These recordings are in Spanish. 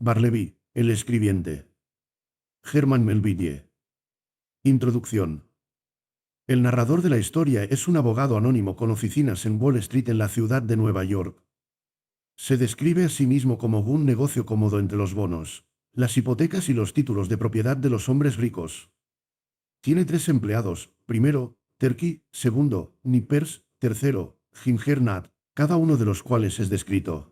Barleby, el escribiente. Herman Melville. Introducción. El narrador de la historia es un abogado anónimo con oficinas en Wall Street en la ciudad de Nueva York. Se describe a sí mismo como un negocio cómodo entre los bonos, las hipotecas y los títulos de propiedad de los hombres ricos. Tiene 3 empleados: primero, Turkey; segundo, Nippers; tercero, Ginger Nut, cada uno de los cuales es descrito.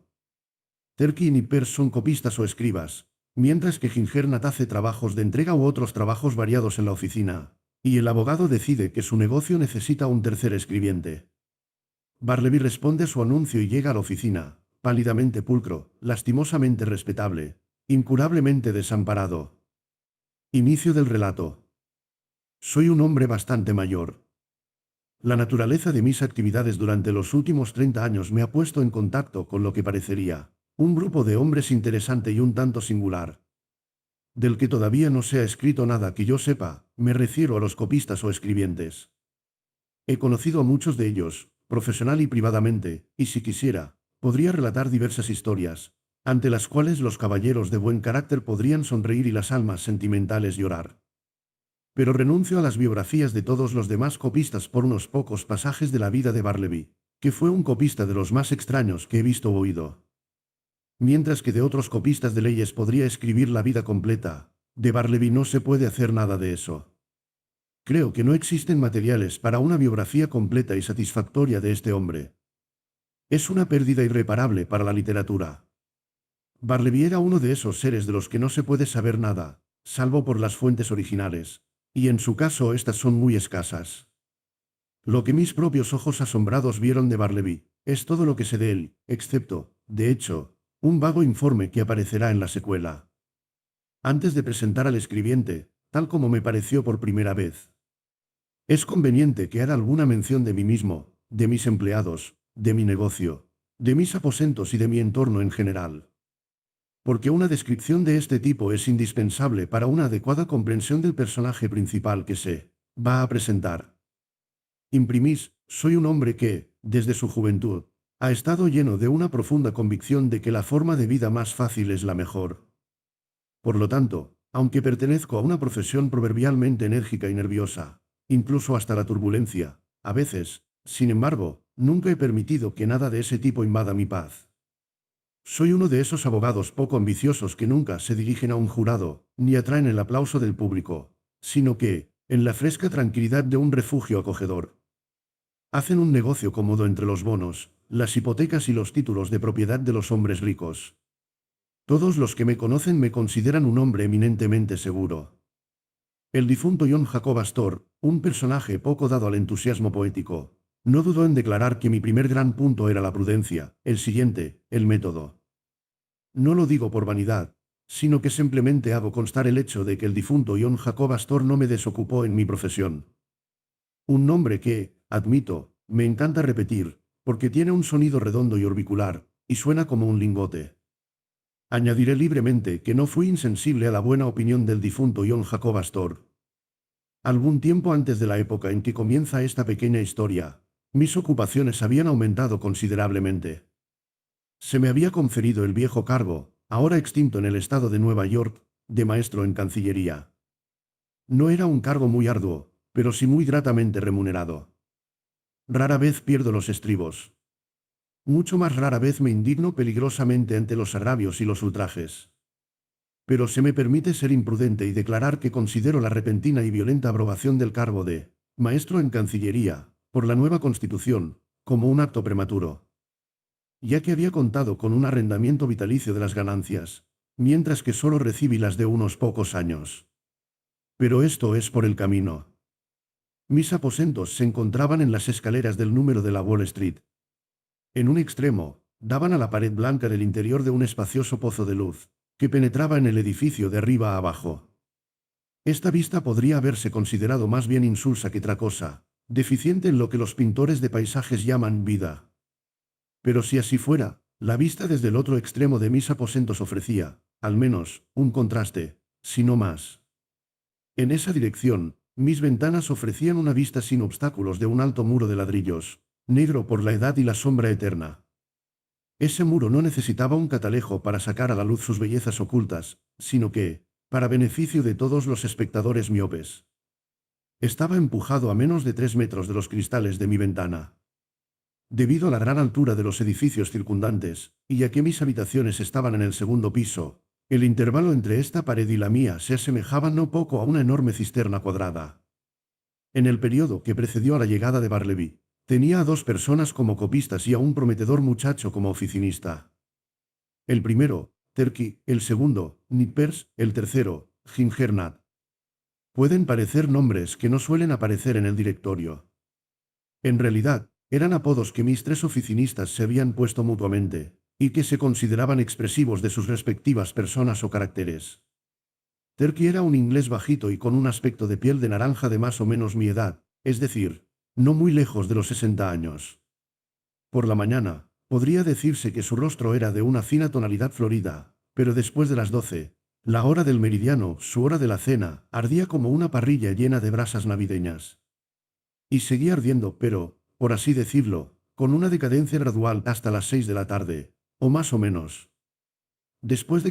Turkey y Nippers son copistas o escribas, mientras que Ginger Nut hace trabajos de entrega u otros trabajos variados en la oficina, y el abogado decide que su negocio necesita un tercer escribiente. Barleby responde a su anuncio y llega a la oficina, pálidamente pulcro, lastimosamente respetable, incurablemente desamparado. Inicio del relato. Soy un hombre bastante mayor. La naturaleza de mis actividades durante los últimos 30 años me ha puesto en contacto con lo que parecería un grupo de hombres interesante y un tanto singular, del que todavía no se ha escrito nada que yo sepa. Me refiero a los copistas o escribientes. He conocido a muchos de ellos, profesional y privadamente, y si quisiera, podría relatar diversas historias, ante las cuales los caballeros de buen carácter podrían sonreír y las almas sentimentales llorar. Pero renuncio a las biografías de todos los demás copistas por unos pocos pasajes de la vida de Barleby, que fue un copista de los más extraños que he visto o oído. Mientras que de otros copistas de leyes podría escribir la vida completa, de Barleby no se puede hacer nada de eso. Creo que no existen materiales para una biografía completa y satisfactoria de este hombre. Es una pérdida irreparable para la literatura. Barleby era uno de esos seres de los que no se puede saber nada, salvo por las fuentes originales, y en su caso estas son muy escasas. Lo que mis propios ojos asombrados vieron de Barleby es todo lo que sé de él, excepto, de hecho, un vago informe que aparecerá en la secuela. Antes de presentar al escribiente, tal como me pareció por primera vez, es conveniente que haga alguna mención de mí mismo, de mis empleados, de mi negocio, de mis aposentos y de mi entorno en general. Porque una descripción de este tipo es indispensable para una adecuada comprensión del personaje principal que se va a presentar. Imprimis, soy un hombre que, desde su juventud, ha estado lleno de una profunda convicción de que la forma de vida más fácil es la mejor. Por lo tanto, aunque pertenezco a una profesión proverbialmente enérgica y nerviosa, incluso hasta la turbulencia, a veces, sin embargo, nunca he permitido que nada de ese tipo invada mi paz. Soy uno de esos abogados poco ambiciosos que nunca se dirigen a un jurado, ni atraen el aplauso del público, sino que, en la fresca tranquilidad de un refugio acogedor, hacen un negocio cómodo entre los bonos, las hipotecas y los títulos de propiedad de los hombres ricos. Todos los que me conocen me consideran un hombre eminentemente seguro. El difunto John Jacob Astor, un personaje poco dado al entusiasmo poético, no dudó en declarar que mi primer gran punto era la prudencia, el siguiente, el método. No lo digo por vanidad, sino que simplemente hago constar el hecho de que el difunto John Jacob Astor no me desocupó en mi profesión. Un nombre que, admito, me encanta repetir, porque tiene un sonido redondo y orbicular, y suena como un lingote. Añadiré libremente que no fui insensible a la buena opinión del difunto John Jacob Astor. Algún tiempo antes de la época en que comienza esta pequeña historia, mis ocupaciones habían aumentado considerablemente. Se me había conferido el viejo cargo, ahora extinto en el estado de Nueva York, de maestro en Cancillería. No era un cargo muy arduo, pero sí muy gratamente remunerado. Rara vez pierdo los estribos. Mucho más rara vez me indigno peligrosamente ante los agravios y los ultrajes. Pero se me permite ser imprudente y declarar que considero la repentina y violenta abrogación del cargo de maestro en Cancillería, por la nueva Constitución, como un acto prematuro. Ya que había contado con un arrendamiento vitalicio de las ganancias, mientras que solo recibí las de unos pocos años. Pero esto es por el camino. Mis aposentos se encontraban en las escaleras del número de la Wall Street. En un extremo, daban a la pared blanca del interior de un espacioso pozo de luz, que penetraba en el edificio de arriba a abajo. Esta vista podría haberse considerado más bien insulsa que tracosa, deficiente en lo que los pintores de paisajes llaman vida. Pero si así fuera, la vista desde el otro extremo de mis aposentos ofrecía, al menos, un contraste, si no más. En esa dirección, mis ventanas ofrecían una vista sin obstáculos de un alto muro de ladrillos, negro por la edad y la sombra eterna. Ese muro no necesitaba un catalejo para sacar a la luz sus bellezas ocultas, sino que, para beneficio de todos los espectadores miopes, estaba empujado a menos de 3 metros de los cristales de mi ventana. Debido a la gran altura de los edificios circundantes, y ya que mis habitaciones estaban en el segundo piso, el intervalo entre esta pared y la mía se asemejaba no poco a una enorme cisterna cuadrada. En el periodo que precedió a la llegada de Barleby, tenía a 2 personas como copistas y a un prometedor muchacho como oficinista. El primero, Terky; el segundo, Nippers; el tercero, Gingernat. Pueden parecer nombres que no suelen aparecer en el directorio. En realidad, eran apodos que mis 3 oficinistas se habían puesto mutuamente, y que se consideraban expresivos de sus respectivas personas o caracteres. Terky era un inglés bajito y con un aspecto de piel de naranja de más o menos mi edad, es decir, no muy lejos de los 60 años. Por la mañana, podría decirse que su rostro era de una fina tonalidad florida, pero después de las 12, la hora del meridiano, su hora de la cena, ardía como una parrilla llena de brasas navideñas. Y seguía ardiendo, pero, por así decirlo, con una decadencia gradual hasta las 6 de la tarde, o más o menos. Después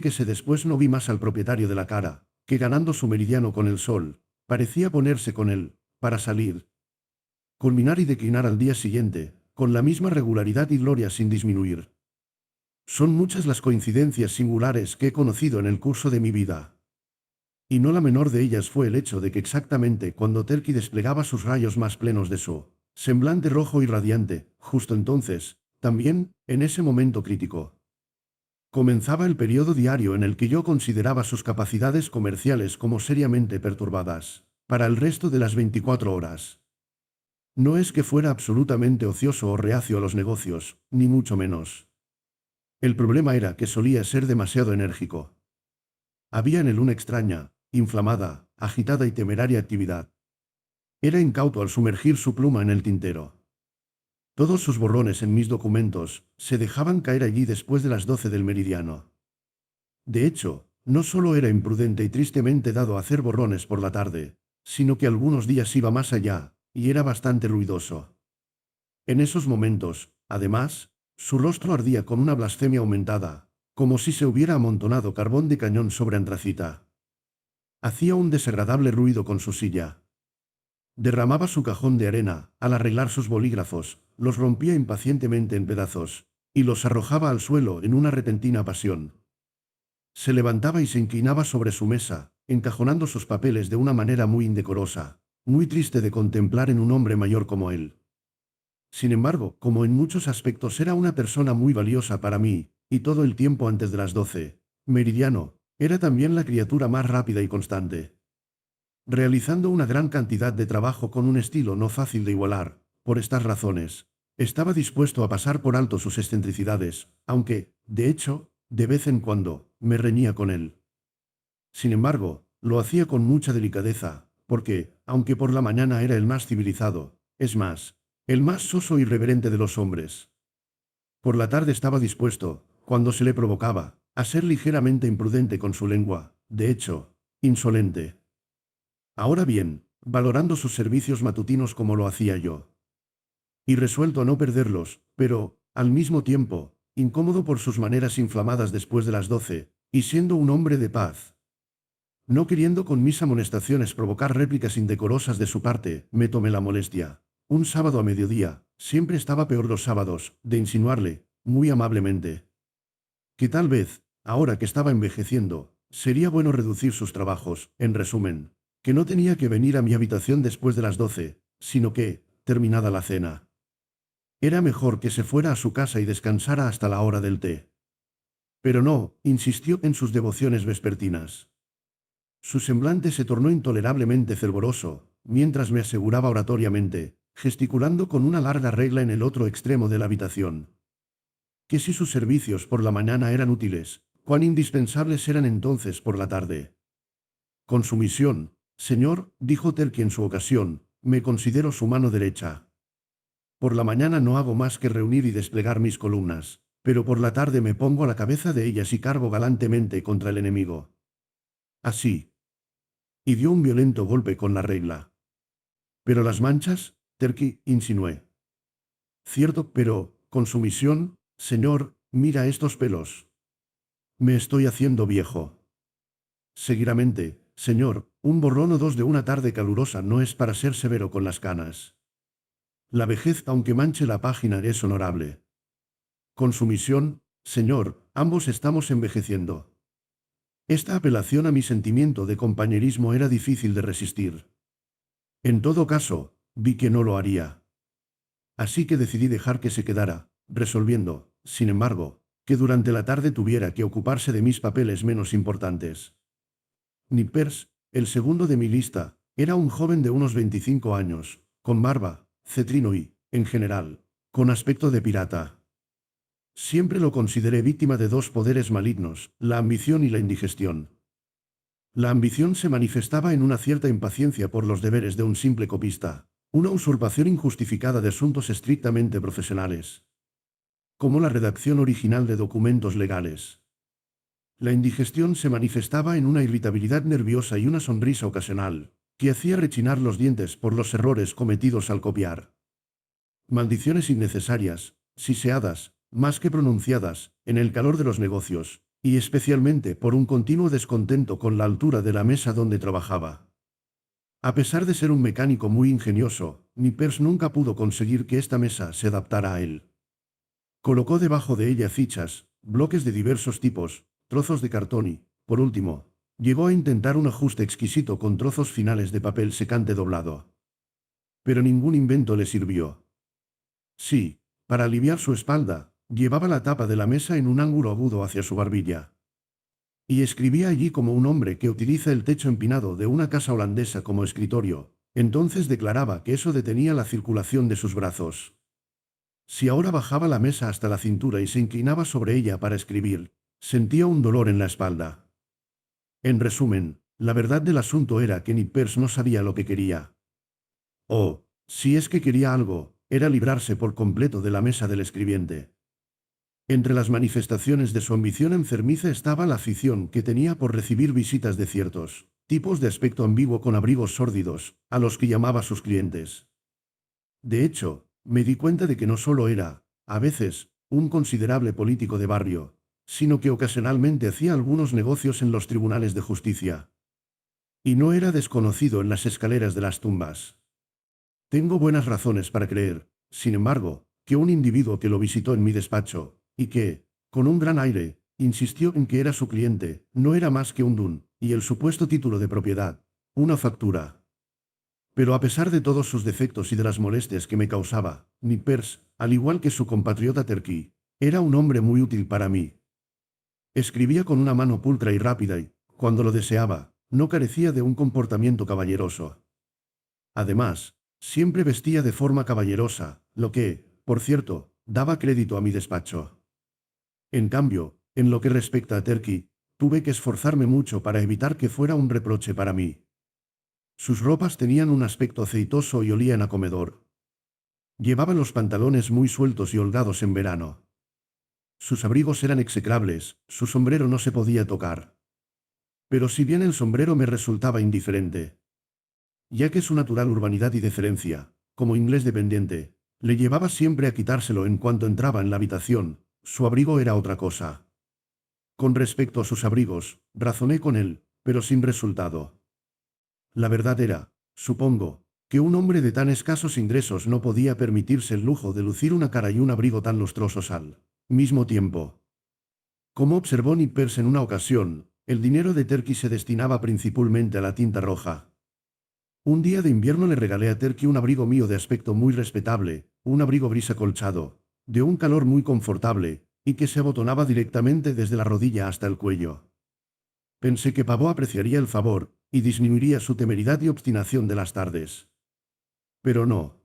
no vi más al propietario de la cara, que ganando su meridiano con el sol, parecía ponerse con él, para salir, culminar y declinar al día siguiente, con la misma regularidad y gloria sin disminuir. Son muchas las coincidencias singulares que he conocido en el curso de mi vida. Y no la menor de ellas fue el hecho de que exactamente cuando Terky desplegaba sus rayos más plenos de su semblante rojo y radiante, justo entonces, también, en ese momento crítico, comenzaba el periodo diario en el que yo consideraba sus capacidades comerciales como seriamente perturbadas, para el resto de las 24 horas. No es que fuera absolutamente ocioso o reacio a los negocios, ni mucho menos. El problema era que solía ser demasiado enérgico. Había en él una extraña, inflamada, agitada y temeraria actividad. Era incauto al sumergir su pluma en el tintero. Todos sus borrones en mis documentos se dejaban caer allí después de las 12 del meridiano. De hecho, no solo era imprudente y tristemente dado a hacer borrones por la tarde, sino que algunos días iba más allá, y era bastante ruidoso. En esos momentos, además, su rostro ardía con una blasfemia aumentada, como si se hubiera amontonado carbón de cañón sobre antracita. Hacía un desagradable ruido con su silla. Derramaba su cajón de arena, al arreglar sus bolígrafos, los rompía impacientemente en pedazos, y los arrojaba al suelo en una repentina pasión. Se levantaba y se inclinaba sobre su mesa, encajonando sus papeles de una manera muy indecorosa, muy triste de contemplar en un hombre mayor como él. Sin embargo, como en muchos aspectos era una persona muy valiosa para mí, y todo el tiempo antes de las 12, meridiano, era también la criatura más rápida y constante, realizando una gran cantidad de trabajo con un estilo no fácil de igualar. Por estas razones, estaba dispuesto a pasar por alto sus excentricidades, aunque, de hecho, de vez en cuando, me reñía con él. Sin embargo, lo hacía con mucha delicadeza, porque, aunque por la mañana era el más civilizado, es más, el más soso y reverente de los hombres, por la tarde estaba dispuesto, cuando se le provocaba, a ser ligeramente imprudente con su lengua, de hecho, insolente. Ahora bien, valorando sus servicios matutinos como lo hacía yo, y resuelto a no perderlos, pero, al mismo tiempo, incómodo por sus maneras inflamadas después de las 12, y siendo un hombre de paz, no queriendo con mis amonestaciones provocar réplicas indecorosas de su parte, me tomé la molestia, un sábado a mediodía, siempre estaba peor los sábados, de insinuarle, muy amablemente, que tal vez, ahora que estaba envejeciendo, sería bueno reducir sus trabajos, en resumen, que no tenía que venir a mi habitación después de las 12, sino que, terminada la cena, era mejor que se fuera a su casa y descansara hasta la hora del té. Pero no, insistió en sus devociones vespertinas. Su semblante se tornó intolerablemente fervoroso, mientras me aseguraba oratoriamente, gesticulando con una larga regla en el otro extremo de la habitación, que si sus servicios por la mañana eran útiles, cuán indispensables eran entonces por la tarde. Con su misión, señor, dijo Terky en su ocasión, me considero su mano derecha. Por la mañana no hago más que reunir y desplegar mis columnas, pero por la tarde me pongo a la cabeza de ellas y cargo galantemente contra el enemigo. Así. Y dio un violento golpe con la regla. Pero las manchas, Terky, insinué. Cierto, pero, con su misión, señor, Mira estos pelos. Me estoy haciendo viejo. Seguidamente, señor, un borrón o dos de una tarde calurosa no es para ser severo con las canas. La vejez, aunque manche la página, es honorable. Con su misión, señor, ambos estamos envejeciendo. Esta apelación a mi sentimiento de compañerismo era difícil de resistir. En todo caso, vi que no lo haría. Así que decidí dejar que se quedara, resolviendo, sin embargo, que durante la tarde tuviera que ocuparse de mis papeles menos importantes. Nippers, el segundo de mi lista, era un joven de unos 25 años, con barba, cetrino y, en general, con aspecto de pirata. Siempre lo consideré víctima de dos poderes malignos, la ambición y la indigestión. La ambición se manifestaba en una cierta impaciencia por los deberes de un simple copista, una usurpación injustificada de asuntos estrictamente profesionales, como la redacción original de documentos legales. La indigestión se manifestaba en una irritabilidad nerviosa y una sonrisa ocasional, que hacía rechinar los dientes por los errores cometidos al copiar. Maldiciones innecesarias, siseadas, más que pronunciadas, en el calor de los negocios, y especialmente por un continuo descontento con la altura de la mesa donde trabajaba. A pesar de ser un mecánico muy ingenioso, Nippers nunca pudo conseguir que esta mesa se adaptara a él. Colocó debajo de ella fichas, bloques de diversos tipos, trozos de cartón y, por último, llegó a intentar un ajuste exquisito con trozos finales de papel secante doblado. Pero ningún invento le sirvió. Sí, para aliviar su espalda, llevaba la tapa de la mesa en un ángulo agudo hacia su barbilla. Y escribía allí como un hombre que utiliza el techo empinado de una casa holandesa como escritorio. Entonces declaraba que eso detenía la circulación de sus brazos. Si ahora bajaba la mesa hasta la cintura y se inclinaba sobre ella para escribir, sentía un dolor en la espalda. En resumen, la verdad del asunto era que Nippers no sabía lo que quería. O, si es que quería algo, era librarse por completo de la mesa del escribiente. Entre las manifestaciones de su ambición enfermiza estaba la afición que tenía por recibir visitas de ciertos tipos de aspecto ambiguo con abrigos sórdidos, a los que llamaba sus clientes. De hecho, me di cuenta de que no solo era, a veces, un considerable político de barrio, sino que ocasionalmente hacía algunos negocios en los tribunales de justicia. Y no era desconocido en las escaleras de las tumbas. Tengo buenas razones para creer, sin embargo, que un individuo que lo visitó en mi despacho, y que, con un gran aire, insistió en que era su cliente, no era más que un DUN, y el supuesto título de propiedad, una factura. Pero a pesar de todos sus defectos y de las molestias que me causaba, Nippers, al igual que su compatriota Terky, era un hombre muy útil para mí. Escribía con una mano pulcra y rápida y, cuando lo deseaba, no carecía de un comportamiento caballeroso. Además, siempre vestía de forma caballerosa, lo que, por cierto, daba crédito a mi despacho. En cambio, en lo que respecta a Terky, tuve que esforzarme mucho para evitar que fuera un reproche para mí. Sus ropas tenían un aspecto aceitoso y olían a comedor. Llevaba los pantalones muy sueltos y holgados en verano. Sus abrigos eran execrables, su sombrero no se podía tocar. Pero si bien el sombrero me resultaba indiferente, ya que su natural urbanidad y deferencia, como inglés dependiente, le llevaba siempre a quitárselo en cuanto entraba en la habitación, su abrigo era otra cosa. Con respecto a sus abrigos, razoné con él, pero sin resultado. La verdad era, supongo, que un hombre de tan escasos ingresos no podía permitirse el lujo de lucir una cara y un abrigo tan lustrosos al mismo tiempo. Como observó Nippers en una ocasión, el dinero de Terky se destinaba principalmente a la tinta roja. Un día de invierno le regalé a Terky un abrigo mío de aspecto muy respetable, un abrigo gris acolchado, de un calor muy confortable, y que se abotonaba directamente desde la rodilla hasta el cuello. Pensé que Pavó apreciaría el favor, y disminuiría su temeridad y obstinación de las tardes. Pero no.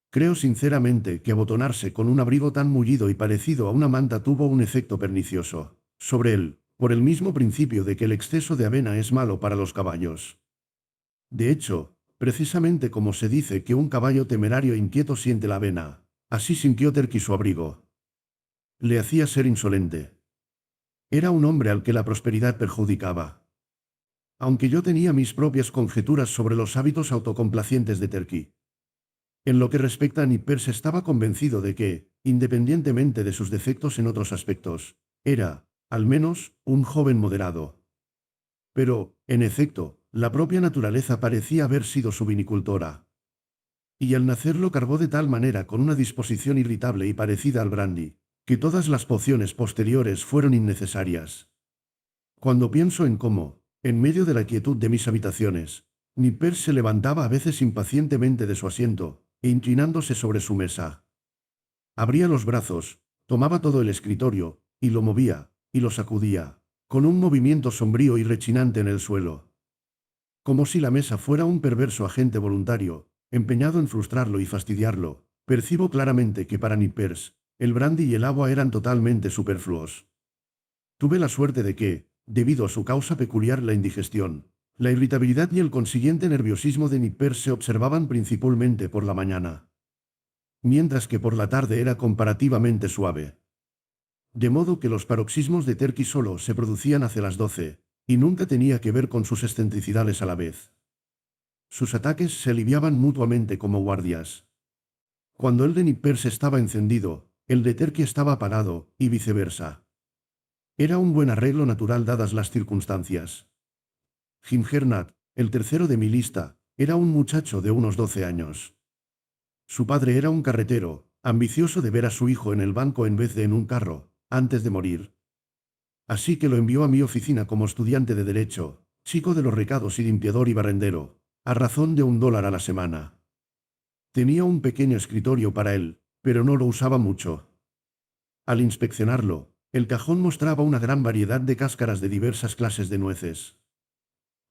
Creo sinceramente que abotonarse con un abrigo tan mullido y parecido a una manta tuvo un efecto pernicioso sobre él, por el mismo principio de que el exceso de avena es malo para los caballos. De hecho, precisamente como se dice que un caballo temerario e inquieto siente la avena, así sintió Terky su abrigo. Le hacía ser insolente. Era un hombre al que la prosperidad perjudicaba. Aunque yo tenía mis propias conjeturas sobre los hábitos autocomplacientes de Terky. En lo que respecta a Nippers estaba convencido de que, independientemente de sus defectos en otros aspectos. Era, al menos, un joven moderado. Pero, en efecto, la propia naturaleza parecía haber sido su vinicultora. Y al nacer lo cargó de tal manera con una disposición irritable y parecida al brandy, que todas las pociones posteriores fueron innecesarias. Cuando pienso en cómo, en medio de la quietud de mis habitaciones, Nippers se levantaba a veces impacientemente de su asiento, e inclinándose sobre su mesa. Abría los brazos, tomaba todo el escritorio, y lo movía, y lo sacudía, con un movimiento sombrío y rechinante en el suelo. Como si la mesa fuera un perverso agente voluntario, empeñado en frustrarlo y fastidiarlo, percibo claramente que para Nippers, el brandy y el agua eran totalmente superfluos. Tuve la suerte de que, debido a su causa peculiar la indigestión, la irritabilidad y el consiguiente nerviosismo de Nippers se observaban principalmente por la mañana, mientras que por la tarde era comparativamente suave. De modo que los paroxismos de Turkey solo se producían hacia las 12, y nunca tenía que ver con sus excentricidades a la vez. Sus ataques se aliviaban mutuamente como guardias. Cuando el de Nippers estaba encendido, el de Turkey estaba apagado, y viceversa. Era un buen arreglo natural dadas las circunstancias. Gingernat, el tercero de mi lista, era un muchacho de unos 12 años. Su padre era un carretero, ambicioso de ver a su hijo en el banco en vez de en un carro, antes de morir. Así que lo envió a mi oficina como estudiante de Derecho, chico de los recados y limpiador y barrendero, a razón de $1 a la semana. Tenía un pequeño escritorio para él, pero no lo usaba mucho. Al inspeccionarlo, el cajón mostraba una gran variedad de cáscaras de diversas clases de nueces.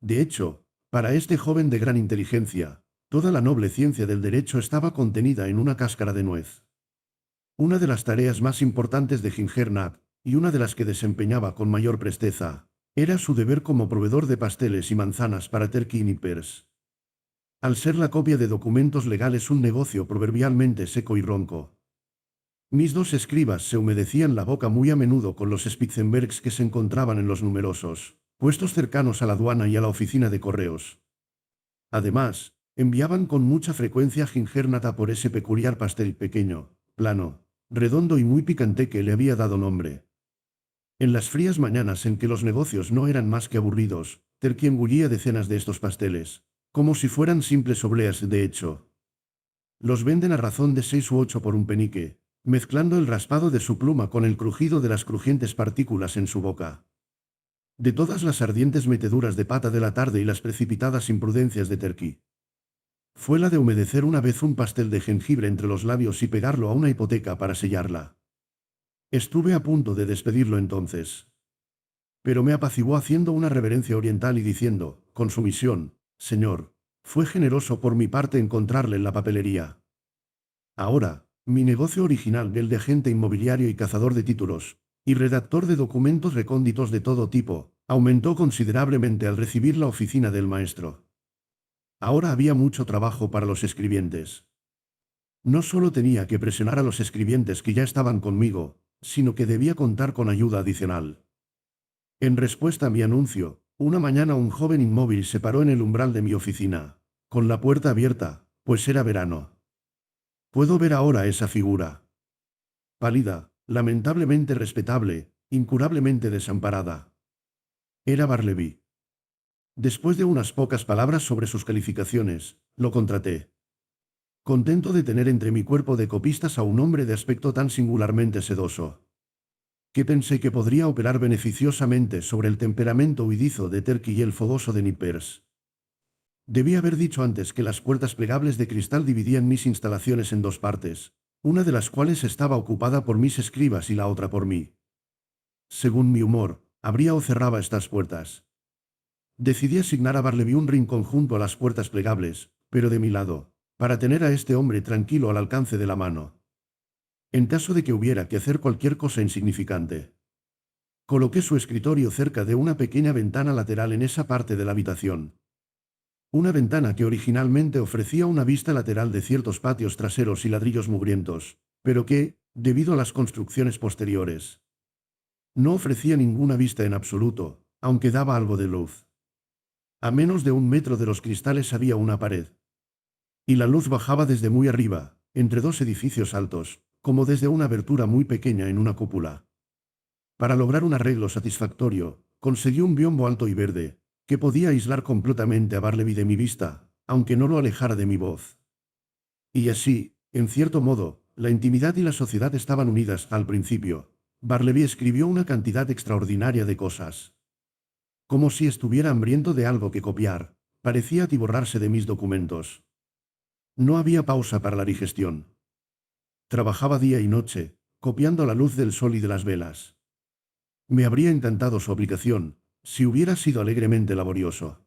De hecho, para este joven de gran inteligencia, toda la noble ciencia del derecho estaba contenida en una cáscara de nuez. Una de las tareas más importantes de Gingernat, y una de las que desempeñaba con mayor presteza, era su deber como proveedor de pasteles y manzanas para Turkey y Nippers. Al ser la copia de documentos legales un negocio proverbialmente seco y ronco, mis dos escribas se humedecían la boca muy a menudo con los Spitzenbergs que se encontraban en los numerosos puestos cercanos a la aduana y a la oficina de correos. Además, enviaban con mucha frecuencia Gingernata por ese peculiar pastel pequeño, plano, redondo y muy picante que le había dado nombre. En las frías mañanas en que los negocios no eran más que aburridos, Turkey engullía decenas de estos pasteles, como si fueran simples obleas de hecho. Los venden a razón de 6 u 8 por un penique, mezclando el raspado de su pluma con el crujido de las crujientes partículas en su boca. De todas las ardientes meteduras de pata de la tarde y las precipitadas imprudencias de Turkey, fue la de humedecer una vez un pastel de jengibre entre los labios y pegarlo a una hipoteca para sellarla. Estuve a punto de despedirlo entonces. Pero me apaciguó haciendo una reverencia oriental y diciendo, con sumisión, «Señor, fue generoso por mi parte encontrarle en la papelería. Ahora, mi negocio original, el de agente inmobiliario y cazador de títulos, y redactor de documentos recónditos de todo tipo, aumentó considerablemente al recibir la oficina del maestro. Ahora había mucho trabajo para los escribientes. No solo tenía que presionar a los escribientes que ya estaban conmigo, sino que debía contar con ayuda adicional. En respuesta a mi anuncio, una mañana un joven inmóvil se paró en el umbral de mi oficina, con la puerta abierta, pues era verano. Puedo ver ahora esa figura. Pálida, lamentablemente respetable, incurablemente desamparada. Era Barleby. Después de unas pocas palabras sobre sus calificaciones, lo contraté. Contento de tener entre mi cuerpo de copistas a un hombre de aspecto tan singularmente sedoso, que pensé que podría operar beneficiosamente sobre el temperamento huidizo de Turkey y el fogoso de Nippers. Debí haber dicho antes que las puertas plegables de cristal dividían mis instalaciones en dos partes, una de las cuales estaba ocupada por mis escribas y la otra por mí. Según mi humor, abría o cerraba estas puertas. Decidí asignar a Barleby un rincón junto a las puertas plegables, pero de mi lado, para tener a este hombre tranquilo al alcance de la mano. En caso de que hubiera que hacer cualquier cosa insignificante. Coloqué su escritorio cerca de una pequeña ventana lateral en esa parte de la habitación. Una ventana que originalmente ofrecía una vista lateral de ciertos patios traseros y ladrillos mugrientos, pero que, debido a las construcciones posteriores, no ofrecía ninguna vista en absoluto, aunque daba algo de luz. A menos de 1 metro de los cristales había una pared. Y la luz bajaba desde muy arriba, entre dos edificios altos, como desde una abertura muy pequeña en una cúpula. Para lograr un arreglo satisfactorio, conseguí un biombo alto y verde, que podía aislar completamente a Barleby de mi vista, aunque no lo alejara de mi voz. Y así, en cierto modo, la intimidad y la sociedad estaban unidas al principio. Barleby escribió una cantidad extraordinaria de cosas. Como si estuviera hambriento de algo que copiar, parecía atiborrarse de mis documentos. No había pausa para la digestión. Trabajaba día y noche, copiando a la luz del sol y de las velas. Me habría encantado su aplicación, si hubiera sido alegremente laborioso.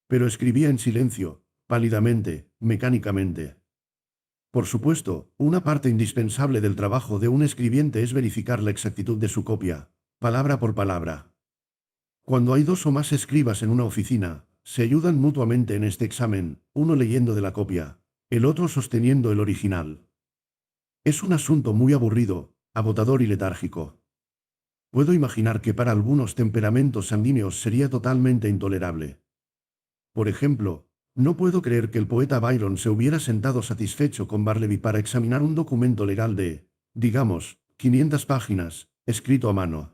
Pero escribía en silencio, pálidamente, mecánicamente. Por supuesto, una parte indispensable del trabajo de un escribiente es verificar la exactitud de su copia, palabra por palabra. Cuando hay dos o más escribas en una oficina, se ayudan mutuamente en este examen, uno leyendo de la copia, el otro sosteniendo el original. Es un asunto muy aburrido, agotador y letárgico. Puedo imaginar que para algunos temperamentos sanguíneos sería totalmente intolerable. Por ejemplo, no puedo creer que el poeta Byron se hubiera sentado satisfecho con Barleby para examinar un documento legal de, digamos, 500 páginas, escrito a mano.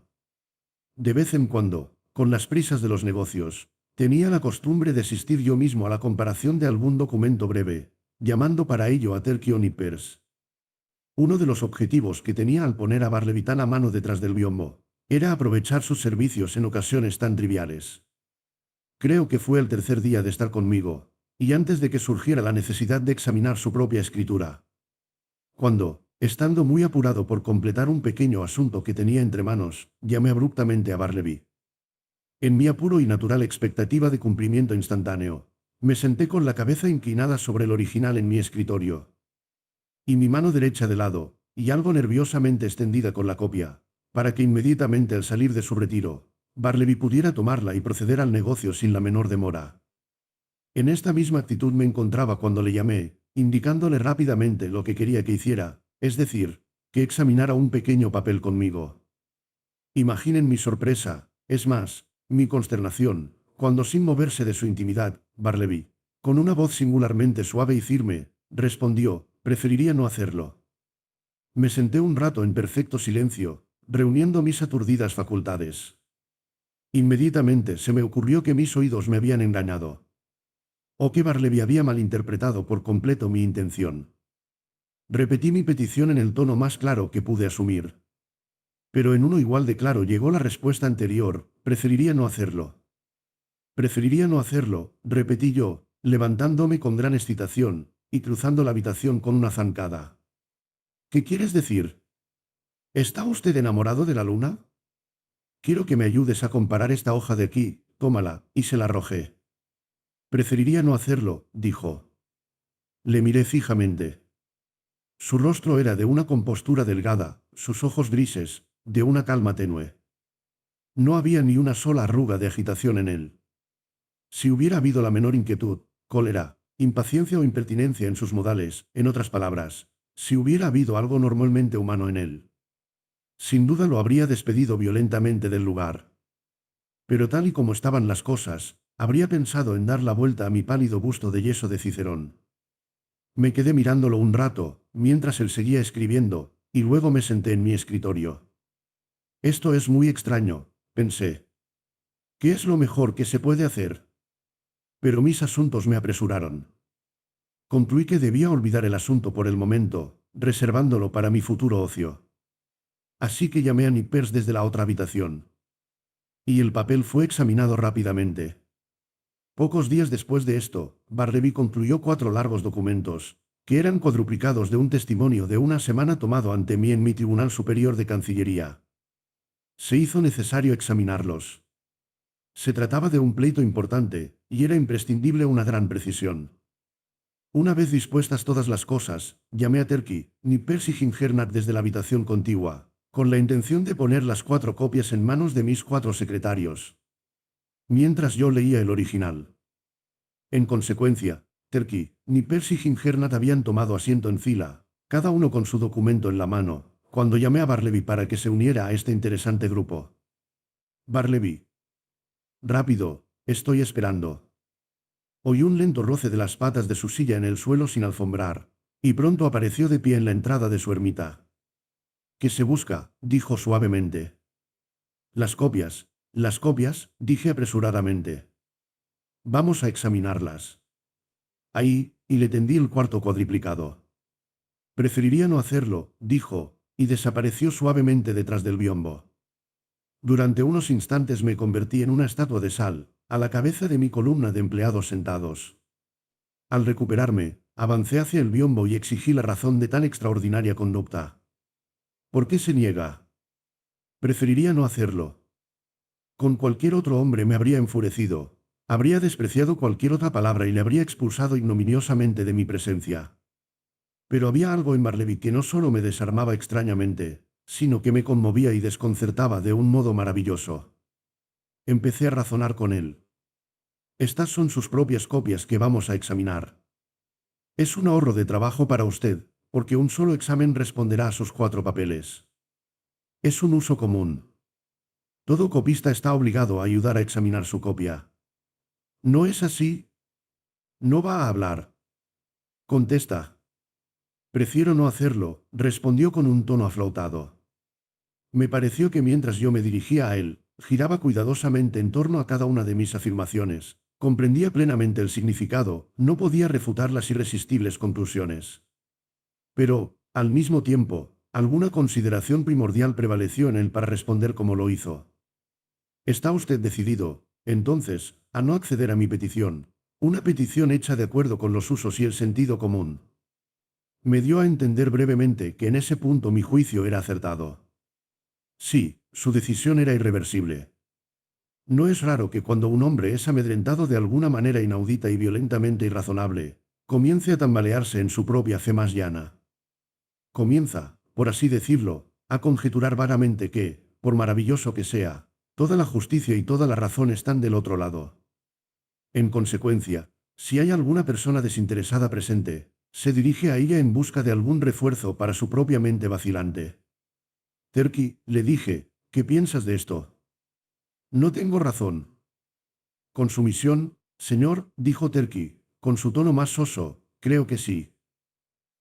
De vez en cuando, con las prisas de los negocios, tenía la costumbre de asistir yo mismo a la comparación de algún documento breve, llamando para ello a Turkey o Nippers. Uno de los objetivos que tenía al poner a Barleby tan a mano detrás del biombo, era aprovechar sus servicios en ocasiones tan triviales. Creo que fue el tercer día de estar conmigo, y antes de que surgiera la necesidad de examinar su propia escritura. Cuando, estando muy apurado por completar un pequeño asunto que tenía entre manos, llamé abruptamente a Barleby. En mi apuro y natural expectativa de cumplimiento instantáneo, me senté con la cabeza inclinada sobre el original en mi escritorio, y mi mano derecha de lado, y algo nerviosamente extendida con la copia, para que inmediatamente al salir de su retiro, Barleby pudiera tomarla y proceder al negocio sin la menor demora. En esta misma actitud me encontraba cuando le llamé, indicándole rápidamente lo que quería que hiciera, es decir, que examinara un pequeño papel conmigo. Imaginen mi sorpresa, es más, mi consternación, cuando sin moverse de su intimidad, Barleby, con una voz singularmente suave y firme, respondió, preferiría no hacerlo. Me senté un rato en perfecto silencio, reuniendo mis aturdidas facultades. Inmediatamente se me ocurrió que mis oídos me habían engañado. O que Barleby había malinterpretado por completo mi intención. Repetí mi petición en el tono más claro que pude asumir. Pero en uno igual de claro llegó la respuesta anterior, preferiría no hacerlo. Preferiría no hacerlo, repetí yo, levantándome con gran excitación, y cruzando la habitación con una zancada. ¿Qué quieres decir? ¿Está usted enamorado de la luna? Quiero que me ayudes a comparar esta hoja de aquí, tómala, y se la arrojé. Preferiría no hacerlo, dijo. Le miré fijamente. Su rostro era de una compostura delgada, sus ojos grises, de una calma tenue. No había ni una sola arruga de agitación en él. Si hubiera habido la menor inquietud, cólera, impaciencia o impertinencia en sus modales, en otras palabras, si hubiera habido algo normalmente humano en él, sin duda lo habría despedido violentamente del lugar. Pero tal y como estaban las cosas, habría pensado en dar la vuelta a mi pálido busto de yeso de Cicerón. Me quedé mirándolo un rato, mientras él seguía escribiendo, y luego me senté en mi escritorio. Esto es muy extraño, pensé. ¿Qué es lo mejor que se puede hacer? Pero mis asuntos me apresuraron. Concluí que debía olvidar el asunto por el momento, reservándolo para mi futuro ocio. Así que llamé a Nippers desde la otra habitación. Y el papel fue examinado rápidamente. Pocos días después de esto, Barleby concluyó 4 largos documentos, que eran cuadruplicados de un testimonio de una semana tomado ante mí en mi Tribunal Superior de Cancillería. Se hizo necesario examinarlos. Se trataba de un pleito importante, y era imprescindible una gran precisión. Una vez dispuestas todas las cosas, llamé a Turkey, Nippers y Gingernat desde la habitación contigua, con la intención de poner las 4 copias en manos de mis 4 secretarios, mientras yo leía el original. En consecuencia, Turkey, Nippers y Gingernat habían tomado asiento en fila, cada uno con su documento en la mano, cuando llamé a Barleby para que se uniera a este interesante grupo. Barleby. Rápido, estoy esperando. Oí un lento roce de las patas de su silla en el suelo sin alfombrar, Y pronto apareció de pie en la entrada de su ermita. «¿Qué se busca?», dijo suavemente. Las copias», dije apresuradamente. «Vamos a examinarlas». «Ahí», y le tendí el cuarto cuadriplicado. «Preferiría no hacerlo», dijo, y desapareció suavemente detrás del biombo. Durante unos instantes me convertí en una estatua de sal, a la cabeza de mi columna de empleados sentados. Al recuperarme, avancé hacia el biombo y exigí la razón de tan extraordinaria conducta. «¿Por qué se niega?». «Preferiría no hacerlo». Con cualquier otro hombre me habría enfurecido, habría despreciado cualquier otra palabra y le habría expulsado ignominiosamente de mi presencia. Pero había algo en Barleby que no solo me desarmaba extrañamente, sino que me conmovía y desconcertaba de un modo maravilloso. Empecé a razonar con él. «Estas son sus propias copias que vamos a examinar. Es un ahorro de trabajo para usted, porque un solo examen responderá a sus 4 papeles. Es un uso común. Todo copista está obligado a ayudar a examinar su copia. ¿No es así? No va a hablar. Contesta». «Prefiero no hacerlo», respondió con un tono aflautado. Me pareció que mientras yo me dirigía a él, giraba cuidadosamente en torno a cada una de mis afirmaciones. Comprendía plenamente el significado, no podía refutar las irresistibles conclusiones. Pero, al mismo tiempo, alguna consideración primordial prevaleció en él para responder como lo hizo. «¿Está usted decidido, entonces, a no acceder a mi petición? Una petición hecha de acuerdo con los usos y el sentido común». Me dio a entender brevemente que en ese punto mi juicio era acertado. Sí, su decisión era irreversible. No es raro que cuando un hombre es amedrentado de alguna manera inaudita y violentamente irrazonable, comience a tambalearse en su propia fe más llana. Comienza, por así decirlo, a conjeturar vagamente que, por maravilloso que sea, toda la justicia y toda la razón están del otro lado. En consecuencia, si hay alguna persona desinteresada presente, se dirige a ella en busca de algún refuerzo para su propia mente vacilante. «Terky», le dije, «¿qué piensas de esto?». «No tengo razón». «Con su misión, señor», dijo Terky, con su tono más soso, «creo que sí».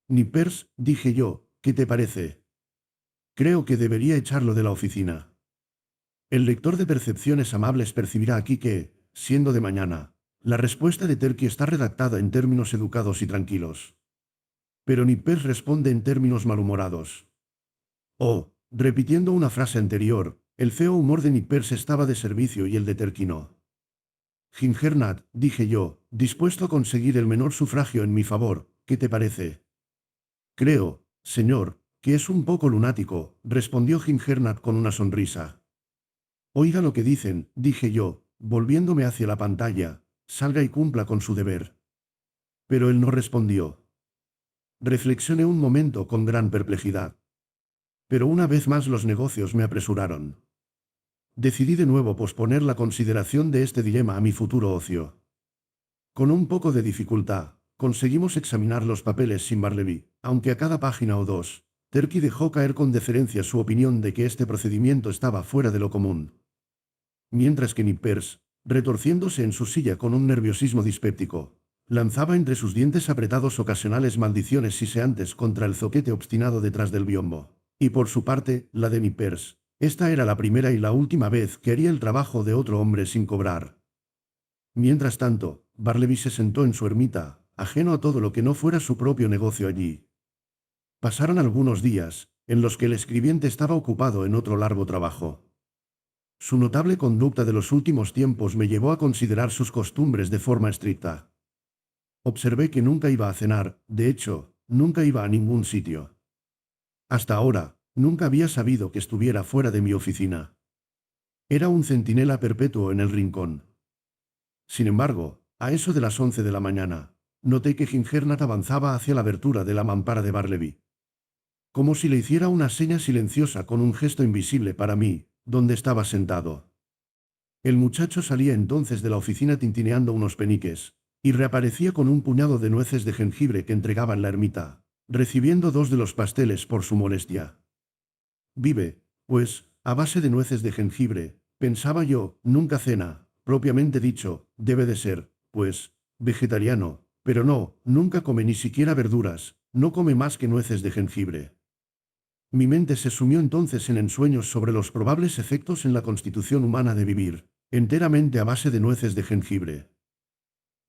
«Nippers», dije yo, «¿qué te parece?». «Creo que debería echarlo de la oficina». El lector de percepciones amables percibirá aquí que, siendo de mañana, la respuesta de Terky está redactada en términos educados y tranquilos. Pero Nippers responde en términos malhumorados. Oh, repitiendo una frase anterior, el feo humor de Nippers estaba de servicio y el de Terky no. «Gingernat», dije yo, dispuesto a conseguir el menor sufragio en mi favor, ¿qué te parece? «Creo, señor, que es un poco lunático», respondió Gingernat con una sonrisa. «Oiga lo que dicen», dije yo, volviéndome hacia la pantalla, «salga y cumpla con su deber». Pero él no respondió. Reflexioné un momento con gran perplejidad. Pero una vez más los negocios me apresuraron. Decidí de nuevo posponer la consideración de este dilema a mi futuro ocio. Con un poco de dificultad, conseguimos examinar los papeles sin Barleby, aunque a cada página o dos, Terky dejó caer con deferencia su opinión de que este procedimiento estaba fuera de lo común. Mientras que Nippers, retorciéndose en su silla con un nerviosismo dispéptico, lanzaba entre sus dientes apretados ocasionales maldiciones siseantes contra el zoquete obstinado detrás del biombo. Y por su parte, la de Nippers, esta era la primera y la última vez que haría el trabajo de otro hombre sin cobrar. Mientras tanto, Barleby se sentó en su ermita, ajeno a todo lo que no fuera su propio negocio allí. Pasaron algunos días, en los que el escribiente estaba ocupado en otro largo trabajo. Su notable conducta de los últimos tiempos me llevó a considerar sus costumbres de forma estricta. Observé que nunca iba a cenar, de hecho, nunca iba a ningún sitio. Hasta ahora, nunca había sabido que estuviera fuera de mi oficina. Era un centinela perpetuo en el rincón. Sin embargo, a eso de las 11 de la mañana, noté que Gingernat avanzaba hacia la abertura de la mampara de Barleby. Como si le hiciera una seña silenciosa con un gesto invisible para mí, donde estaba sentado. El muchacho salía entonces de la oficina tintineando unos peniques, y reaparecía con un puñado de nueces de jengibre que entregaba en la ermita, recibiendo 2 de los pasteles por su molestia. Vive, pues, a base de nueces de jengibre, pensaba yo, nunca cena, propiamente dicho, debe de ser, pues, vegetariano, pero no, nunca come ni siquiera verduras, No come más que nueces de jengibre. Mi mente se sumió entonces en ensueños sobre los probables efectos en la constitución humana de vivir, enteramente a base de nueces de jengibre.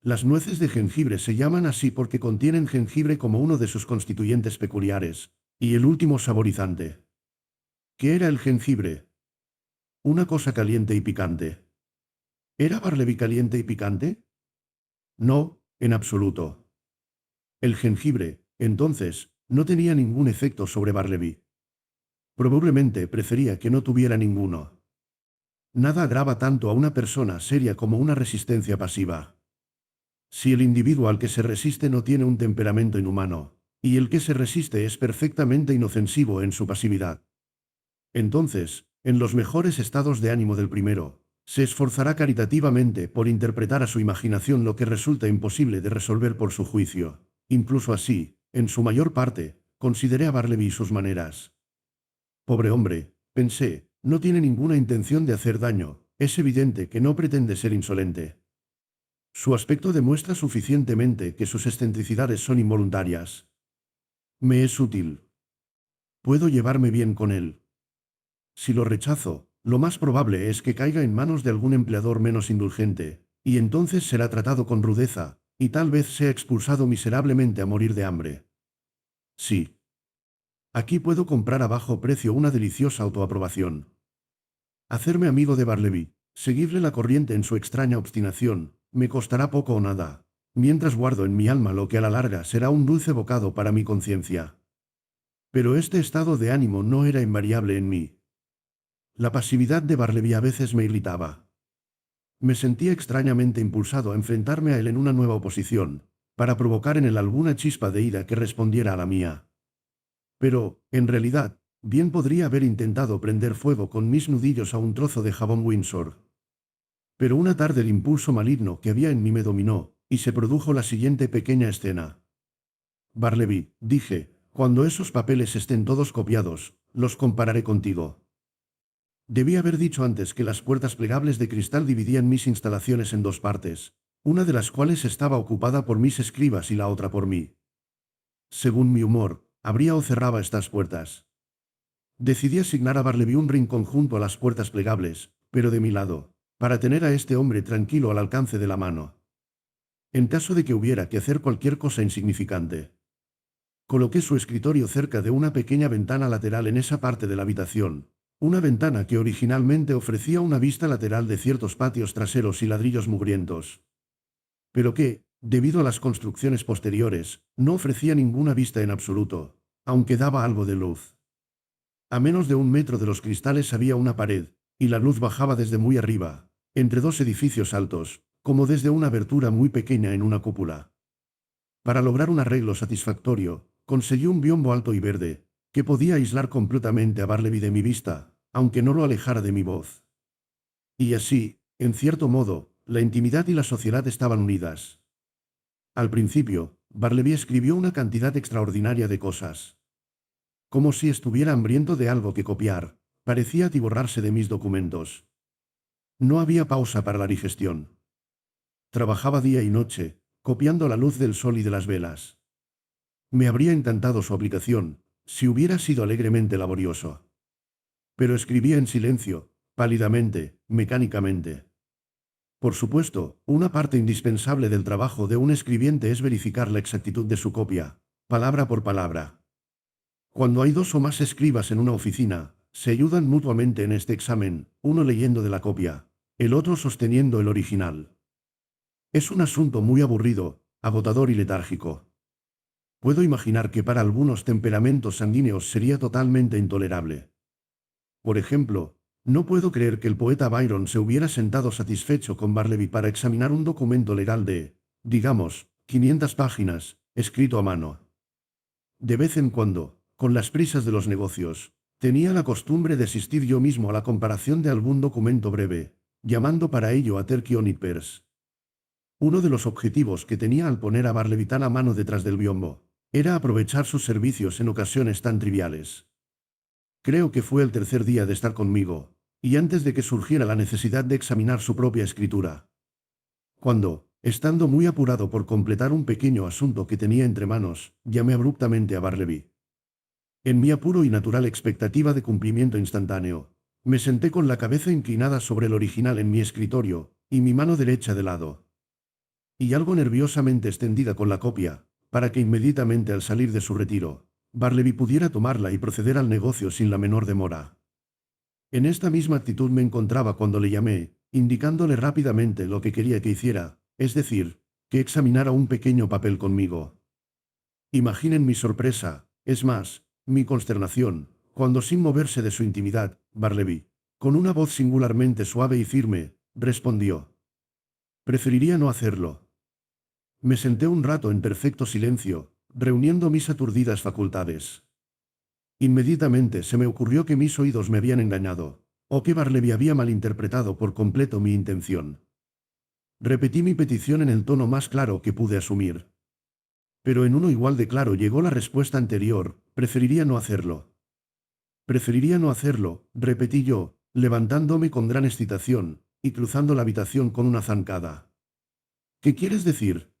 Las nueces de jengibre se llaman así porque contienen jengibre como uno de sus constituyentes peculiares, y el último saborizante. ¿Qué era el jengibre? Una cosa caliente y picante. ¿Era Barleby caliente y picante? No, en absoluto. El jengibre, entonces, no tenía ningún efecto sobre Barleby. Probablemente prefería que no tuviera ninguno. Nada agrava tanto a una persona seria como una resistencia pasiva. Si el individuo al que se resiste no tiene un temperamento inhumano, y el que se resiste es perfectamente inofensivo en su pasividad, entonces, en los mejores estados de ánimo del primero, se esforzará caritativamente por interpretar a su imaginación lo que resulta imposible de resolver por su juicio. Incluso así, en su mayor parte, consideré a Barleby y sus maneras. Pobre hombre, pensé, no tiene ninguna intención de hacer daño, es evidente que no pretende ser insolente. Su aspecto demuestra suficientemente que sus excentricidades son involuntarias. Me es útil. Puedo llevarme bien con él. Si lo rechazo, lo más probable es que caiga en manos de algún empleador menos indulgente, y entonces será tratado con rudeza, y tal vez sea expulsado miserablemente a morir de hambre. Sí. Aquí puedo comprar a bajo precio una deliciosa autoaprobación. Hacerme amigo de Barleby, seguirle la corriente en su extraña obstinación, me costará poco o nada, mientras guardo en mi alma lo que a la larga será un dulce bocado para mi conciencia. Pero este estado de ánimo no era invariable en mí. La pasividad de Barleby a veces me irritaba. Me sentía extrañamente impulsado a enfrentarme a él en una nueva oposición, para provocar en él alguna chispa de ira que respondiera a la mía. Pero, en realidad, bien podría haber intentado prender fuego con mis nudillos a un trozo de jabón Windsor. Pero una tarde el impulso maligno que había en mí me dominó, y se produjo la siguiente pequeña escena. Barleby, dije, cuando esos papeles estén todos copiados, los compararé contigo. Debí haber dicho antes que las puertas plegables de cristal dividían mis instalaciones en dos partes, una de las cuales estaba ocupada por mis escribas y la otra por mí. Según mi humor, abría o cerraba estas puertas. Decidí asignar a Barleby un rincón junto a las puertas plegables, pero de mi lado, para tener a este hombre tranquilo al alcance de la mano. En caso de que hubiera que hacer cualquier cosa insignificante. Coloqué su escritorio cerca de una pequeña ventana lateral en esa parte de la habitación, una ventana que originalmente ofrecía una vista lateral de ciertos patios traseros y ladrillos mugrientos, pero que, debido a las construcciones posteriores, no ofrecía ninguna vista en absoluto, aunque daba algo de luz. A menos de 1 metro de los cristales había una pared, y la luz bajaba desde muy arriba, entre dos edificios altos, como desde una abertura muy pequeña en una cúpula. Para lograr un arreglo satisfactorio, conseguí un biombo alto y verde, que podía aislar completamente a Barleby de mi vista, aunque no lo alejara de mi voz. Y así, en cierto modo, la intimidad y la sociedad estaban unidas. Al principio, Barleby escribió una cantidad extraordinaria de cosas. Como si estuviera hambriento de algo que copiar, parecía atiborrarse de mis documentos. No había pausa para la digestión. Trabajaba día y noche, copiando la luz del sol y de las velas. Me habría encantado su aplicación, si hubiera sido alegremente laborioso. Pero escribía en silencio, pálidamente, mecánicamente. Por supuesto, una parte indispensable del trabajo de un escribiente es verificar la exactitud de su copia, palabra por palabra. Cuando hay dos o más escribas en una oficina, se ayudan mutuamente en este examen, uno leyendo de la copia, el otro sosteniendo el original. Es un asunto muy aburrido, agotador y letárgico. Puedo imaginar que para algunos temperamentos sanguíneos sería totalmente intolerable. Por ejemplo, no puedo creer que el poeta Byron se hubiera sentado satisfecho con Barleby para examinar un documento legal de, digamos, 500 páginas, escrito a mano. De vez en cuando, con las prisas de los negocios, tenía la costumbre de asistir yo mismo a la comparación de algún documento breve, llamando para ello a Turkey on Ipers. Uno de los objetivos que tenía al poner a Barleby tan a mano detrás del biombo, era aprovechar sus servicios en ocasiones tan triviales. Creo que fue el tercer día de estar conmigo, y antes de que surgiera la necesidad de examinar su propia escritura. Cuando, Estando muy apurado por completar un pequeño asunto que tenía entre manos, llamé abruptamente a Barleby. En mi apuro y natural expectativa de cumplimiento instantáneo, me senté con la cabeza inclinada sobre el original en mi escritorio, y mi mano derecha de lado, y algo nerviosamente extendida con la copia, para que inmediatamente al salir de su retiro, Barleby pudiera tomarla y proceder al negocio sin la menor demora. En esta misma actitud me encontraba cuando le llamé, indicándole rápidamente lo que quería que hiciera, es decir, que examinara un pequeño papel conmigo. Imaginen mi sorpresa, es más, mi consternación, cuando sin moverse de su intimidad, Barleby, con una voz singularmente suave y firme, respondió: «Preferiría no hacerlo». Me senté un rato en perfecto silencio, reuniendo mis aturdidas facultades. Inmediatamente se me ocurrió que mis oídos me habían engañado, o que Barleby había malinterpretado por completo mi intención. Repetí mi petición en el tono más claro que pude asumir. Pero en uno igual de claro llegó la respuesta anterior: «Preferiría no hacerlo». «Preferiría no hacerlo», repetí yo, levantándome con gran excitación, y cruzando la habitación con una zancada. «¿Qué quieres decir?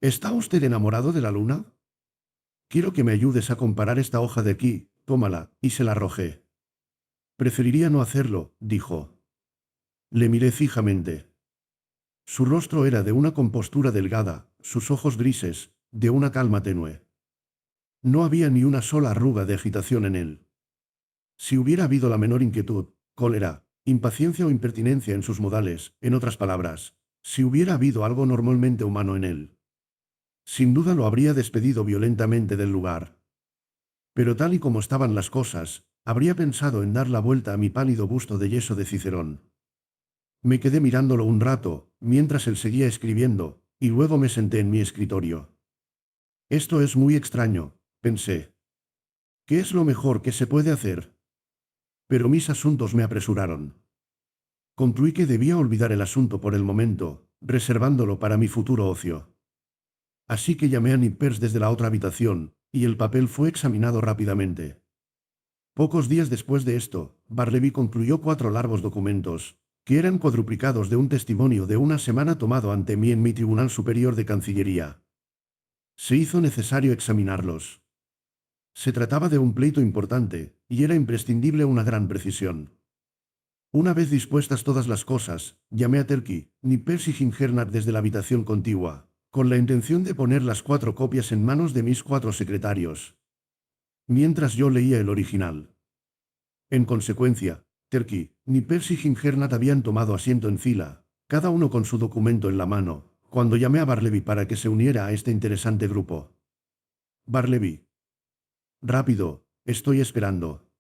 ¿Está usted enamorado de la luna? Quiero que me ayudes a comparar esta hoja de aquí, tómala», y se la arrojé. «Preferiría no hacerlo», dijo. Le miré fijamente. Su rostro era de una compostura delgada, sus ojos grises, de una calma tenue. No había ni una sola arruga de agitación en él. Si hubiera habido la menor inquietud, cólera, impaciencia o impertinencia en sus modales, en otras palabras, si hubiera habido algo normalmente humano en él, sin duda lo habría despedido violentamente del lugar. Pero tal y como estaban las cosas, habría pensado en dar la vuelta a mi pálido busto de yeso de Cicerón. Me quedé mirándolo un rato, mientras él seguía escribiendo, y luego me senté en mi escritorio. «Esto es muy extraño», pensé. «¿Qué es lo mejor que se puede hacer?». Pero mis asuntos me apresuraron. Concluí que debía olvidar el asunto por el momento, reservándolo para mi futuro ocio. Así que llamé a Nippers desde la otra habitación, y el papel fue examinado rápidamente. Pocos días después de esto, Barleby concluyó 4 largos documentos, que eran cuadruplicados de un testimonio de una semana tomado ante mí en mi Tribunal Superior de Cancillería. Se hizo necesario examinarlos. Se trataba de un pleito importante, y era imprescindible una gran precisión. Una vez dispuestas todas las cosas, llamé a Turkey, Nippers y Gingernat desde la habitación contigua, con la intención de poner las 4 copias en manos de mis 4 secretarios, mientras yo leía el original. En consecuencia, Turkey, Nippers y Gingernat habían tomado asiento en fila, cada uno con su documento en la mano, cuando llamé a Barleby para que se uniera a este interesante grupo. «Barleby. Rápido, estoy esperando».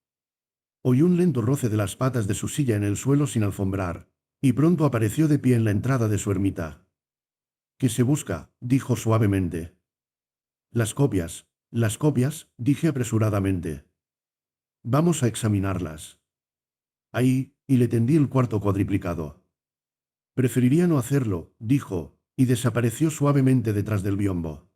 Oí un lento roce de las patas de su silla en el suelo sin alfombrar, y pronto apareció de pie en la entrada de su ermita. «¿Qué se busca?», dijo suavemente. Las copias», dije apresuradamente. «Vamos a examinarlas». «Ahí», y le tendí el cuarto cuadriplicado. «Preferiría no hacerlo», dijo, y desapareció suavemente detrás del biombo.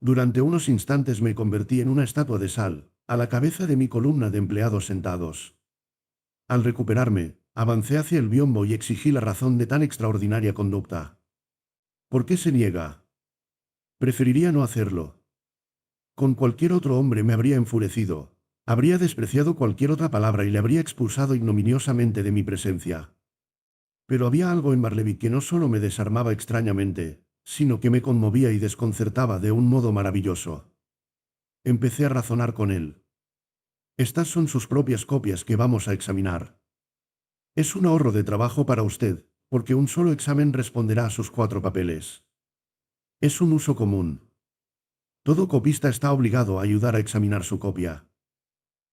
Durante unos instantes me convertí en una estatua de sal, a la cabeza de mi columna de empleados sentados. Al recuperarme, avancé hacia el biombo y exigí la razón de tan extraordinaria conducta. «¿Por qué se niega?». «Preferiría no hacerlo». Con cualquier otro hombre me habría enfurecido, habría despreciado cualquier otra palabra y le habría expulsado ignominiosamente de mi presencia. Pero había algo en Barleby que no solo me desarmaba extrañamente, sino que me conmovía y desconcertaba de un modo maravilloso. Empecé a razonar con él. «Estas son sus propias copias que vamos a examinar. Es un ahorro de trabajo para usted, porque un solo examen responderá a sus 4 papeles. Es un uso común. Todo copista está obligado a ayudar a examinar su copia.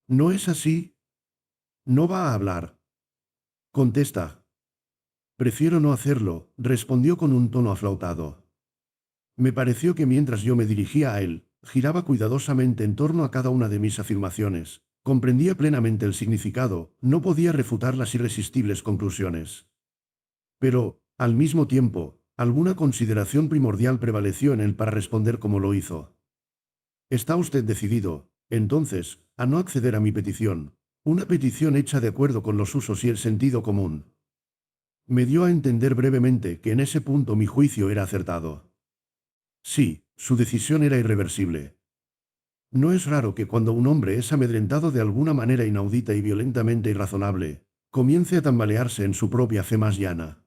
¿No es así? No va a hablar. Contesta». «Prefiero no hacerlo», respondió con un tono aflautado. Me pareció que mientras yo me dirigía a él, giraba cuidadosamente en torno a cada una de mis afirmaciones, comprendía plenamente el significado, no podía refutar las irresistibles conclusiones. Pero, al mismo tiempo, alguna consideración primordial prevaleció en él para responder como lo hizo. «¿Está usted decidido, entonces, a no acceder a mi petición? Una petición hecha de acuerdo con los usos y el sentido común». Me dio a entender brevemente que en ese punto mi juicio era acertado. Sí, su decisión era irreversible. No es raro que cuando un hombre es amedrentado de alguna manera inaudita y violentamente irrazonable, comience a tambalearse en su propia fe más llana.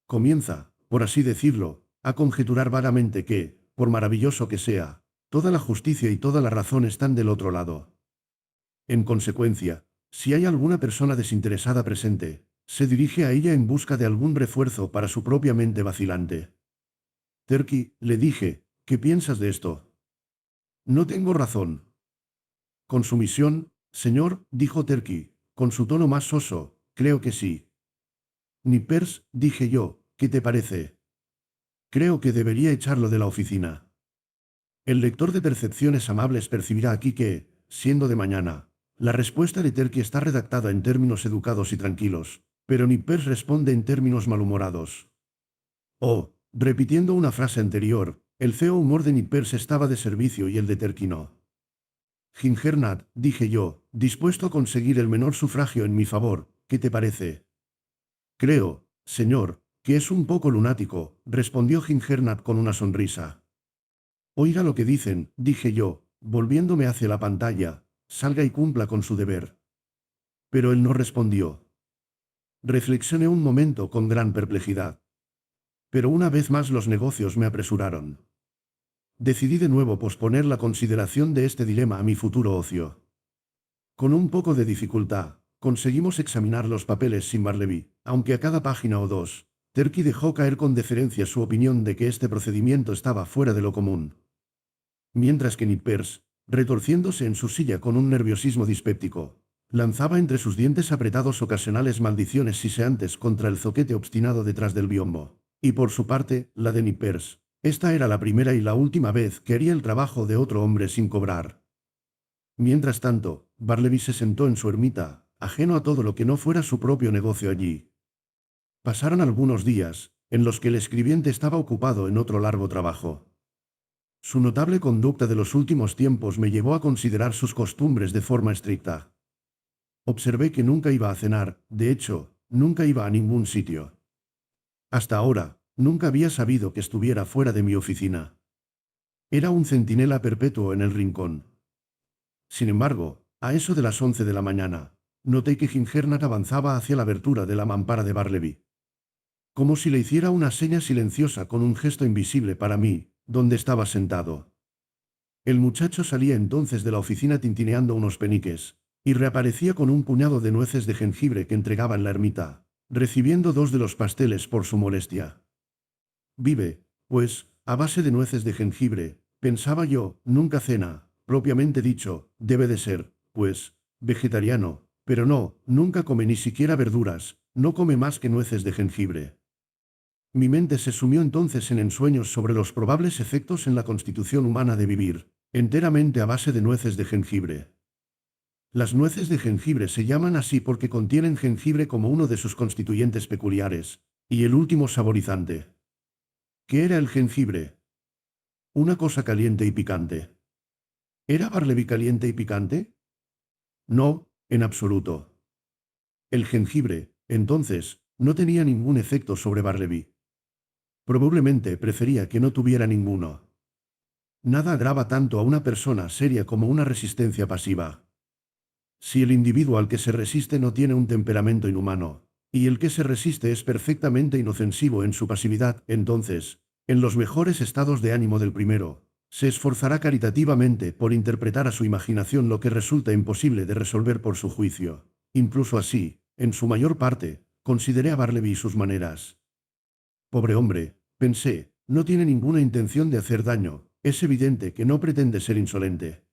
Comienza, por así decirlo, a conjeturar vagamente que, por maravilloso que sea, toda la justicia y toda la razón están del otro lado. En consecuencia, si hay alguna persona desinteresada presente, se dirige a ella en busca de algún refuerzo para su propia mente vacilante. Terky, le dije, ¿qué piensas de esto? No tengo razón. Con su misión, señor, dijo Terky, con su tono más soso, creo que sí. Nippers, dije yo, ¿qué te parece? Creo que debería echarlo de la oficina. El lector de percepciones amables percibirá aquí que, siendo de mañana, la respuesta de Terky está redactada en términos educados y tranquilos, pero Nippers responde en términos malhumorados. Oh, repitiendo una frase anterior, el feo humor de Nippers estaba de servicio y el de Terky no. Gingernat, dije yo, dispuesto a conseguir el menor sufragio en mi favor, ¿qué te parece? Creo, señor, que es un poco lunático, respondió Gingernat con una sonrisa. Oiga lo que dicen, dije yo, volviéndome hacia la pantalla, salga y cumpla con su deber. Pero él no respondió. Reflexioné un momento con gran perplejidad. Pero una vez más los negocios me apresuraron. Decidí de nuevo posponer la consideración de este dilema a mi futuro ocio. Con un poco de dificultad, conseguimos examinar los papeles sin Barleby, aunque a cada página o dos, Terky dejó caer con deferencia su opinión de que este procedimiento estaba fuera de lo común. Mientras que Nippers, retorciéndose en su silla con un nerviosismo dispéptico, lanzaba entre sus dientes apretados ocasionales maldiciones siseantes contra el zoquete obstinado detrás del biombo. Y por su parte, la de Nippers, esta era la primera y la última vez que haría el trabajo de otro hombre sin cobrar. Mientras tanto, Barleby se sentó en su ermita, ajeno a todo lo que no fuera su propio negocio allí. Pasaron algunos días, en los que el escribiente estaba ocupado en otro largo trabajo. Su notable conducta de los últimos tiempos me llevó a considerar sus costumbres de forma estricta. Observé que nunca iba a cenar, de hecho, nunca iba a ningún sitio. Hasta ahora, nunca había sabido que estuviera fuera de mi oficina. Era un centinela perpetuo en el rincón. Sin embargo, a eso de las 11 de la mañana, noté que Gingernat avanzaba hacia la abertura de la mampara de Barleby. Como si le hiciera una seña silenciosa con un gesto invisible para mí, donde estaba sentado. El muchacho salía entonces de la oficina tintineando unos peniques, y reaparecía con un puñado de nueces de jengibre que entregaba en la ermita, recibiendo 2 de los pasteles por su molestia. Vive, pues, a base de nueces de jengibre, pensaba yo, nunca cena, propiamente dicho, debe de ser, pues, vegetariano, pero no, nunca come ni siquiera verduras, no come más que nueces de jengibre. Mi mente se sumió entonces en ensueños sobre los probables efectos en la constitución humana de vivir, enteramente a base de nueces de jengibre. Las nueces de jengibre se llaman así porque contienen jengibre como uno de sus constituyentes peculiares, y el último saborizante. ¿Qué era el jengibre? Una cosa caliente y picante. ¿Era Barleby caliente y picante? No, en absoluto. El jengibre, entonces, no tenía ningún efecto sobre Barleby. Probablemente prefería que no tuviera ninguno. Nada agrava tanto a una persona seria como una resistencia pasiva. Si el individuo al que se resiste no tiene un temperamento inhumano, y el que se resiste es perfectamente inofensivo en su pasividad, entonces, en los mejores estados de ánimo del primero, se esforzará caritativamente por interpretar a su imaginación lo que resulta imposible de resolver por su juicio. Incluso así, en su mayor parte, consideré a Barleby y sus maneras. Pobre hombre, pensé, no tiene ninguna intención de hacer daño, es evidente que no pretende ser insolente.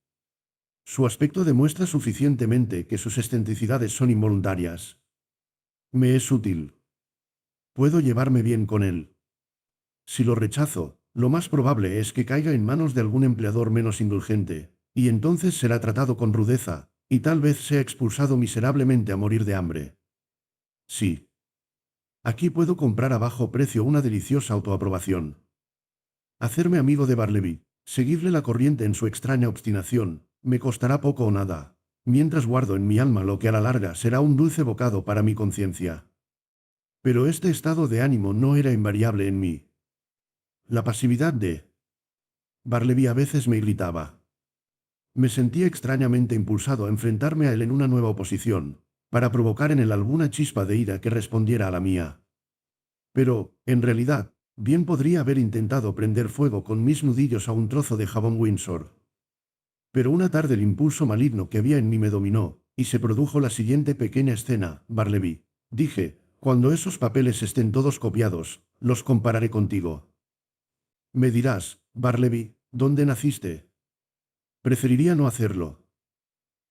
Su aspecto demuestra suficientemente que sus excentricidades son involuntarias. Me es útil. Puedo llevarme bien con él. Si lo rechazo, lo más probable es que caiga en manos de algún empleador menos indulgente, y entonces será tratado con rudeza, y tal vez sea expulsado miserablemente a morir de hambre. Sí. Aquí puedo comprar a bajo precio una deliciosa autoaprobación. Hacerme amigo de Barleby, seguirle la corriente en su extraña obstinación, me costará poco o nada, mientras guardo en mi alma lo que a la larga será un dulce bocado para mi conciencia. Pero este estado de ánimo no era invariable en mí. La pasividad de Barleby a veces me irritaba. Me sentía extrañamente impulsado a enfrentarme a él en una nueva oposición, para provocar en él alguna chispa de ira que respondiera a la mía. Pero, en realidad, bien podría haber intentado prender fuego con mis nudillos a un trozo de jabón Windsor. Pero una tarde el impulso maligno que había en mí me dominó, y se produjo la siguiente pequeña escena. Barleby, dije, cuando esos papeles estén todos copiados, los compararé contigo. Me dirás, Barleby, ¿dónde naciste? Preferiría no hacerlo.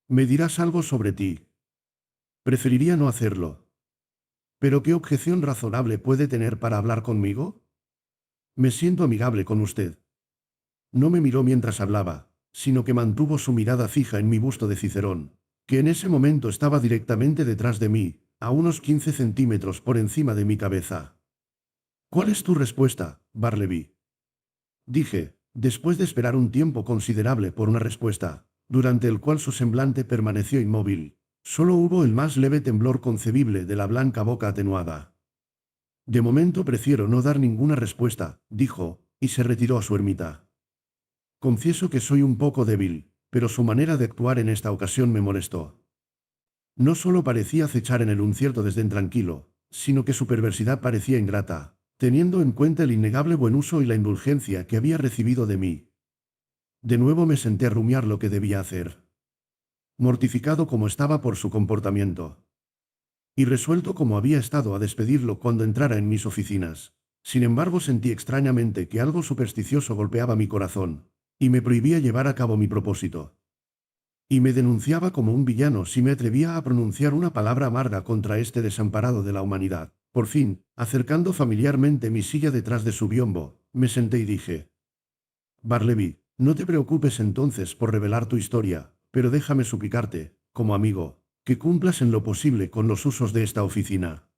Me dirás algo sobre ti. Preferiría no hacerlo. ¿Pero qué objeción razonable puede tener para hablar conmigo? Me siento amigable con usted. No me miró mientras hablaba, sino que mantuvo su mirada fija en mi busto de Cicerón, que en ese momento estaba directamente detrás de mí, a unos 15 centímetros por encima de mi cabeza. ¿Cuál es tu respuesta, Barleby? Dije, después de esperar un tiempo considerable por una respuesta, durante el cual su semblante permaneció inmóvil. Solo hubo el más leve temblor concebible de la blanca boca atenuada. De momento prefiero no dar ninguna respuesta, dijo, y se retiró a su ermita. Confieso que soy un poco débil, pero su manera de actuar en esta ocasión me molestó. No solo parecía acechar en él un cierto desdén tranquilo, sino que su perversidad parecía ingrata, teniendo en cuenta el innegable buen uso y la indulgencia que había recibido de mí. De nuevo me senté a rumiar lo que debía hacer. Mortificado como estaba por su comportamiento. Y resuelto como había estado a despedirlo cuando entrara en mis oficinas. Sin embargo, sentí extrañamente que algo supersticioso golpeaba mi corazón, y me prohibía llevar a cabo mi propósito. Y me denunciaba como un villano si me atrevía a pronunciar una palabra amarga contra este desamparado de la humanidad. Por fin, acercando familiarmente mi silla detrás de su biombo, me senté y dije: Barleby, no te preocupes entonces por revelar tu historia, pero déjame suplicarte, como amigo, que cumplas en lo posible con los usos de esta oficina.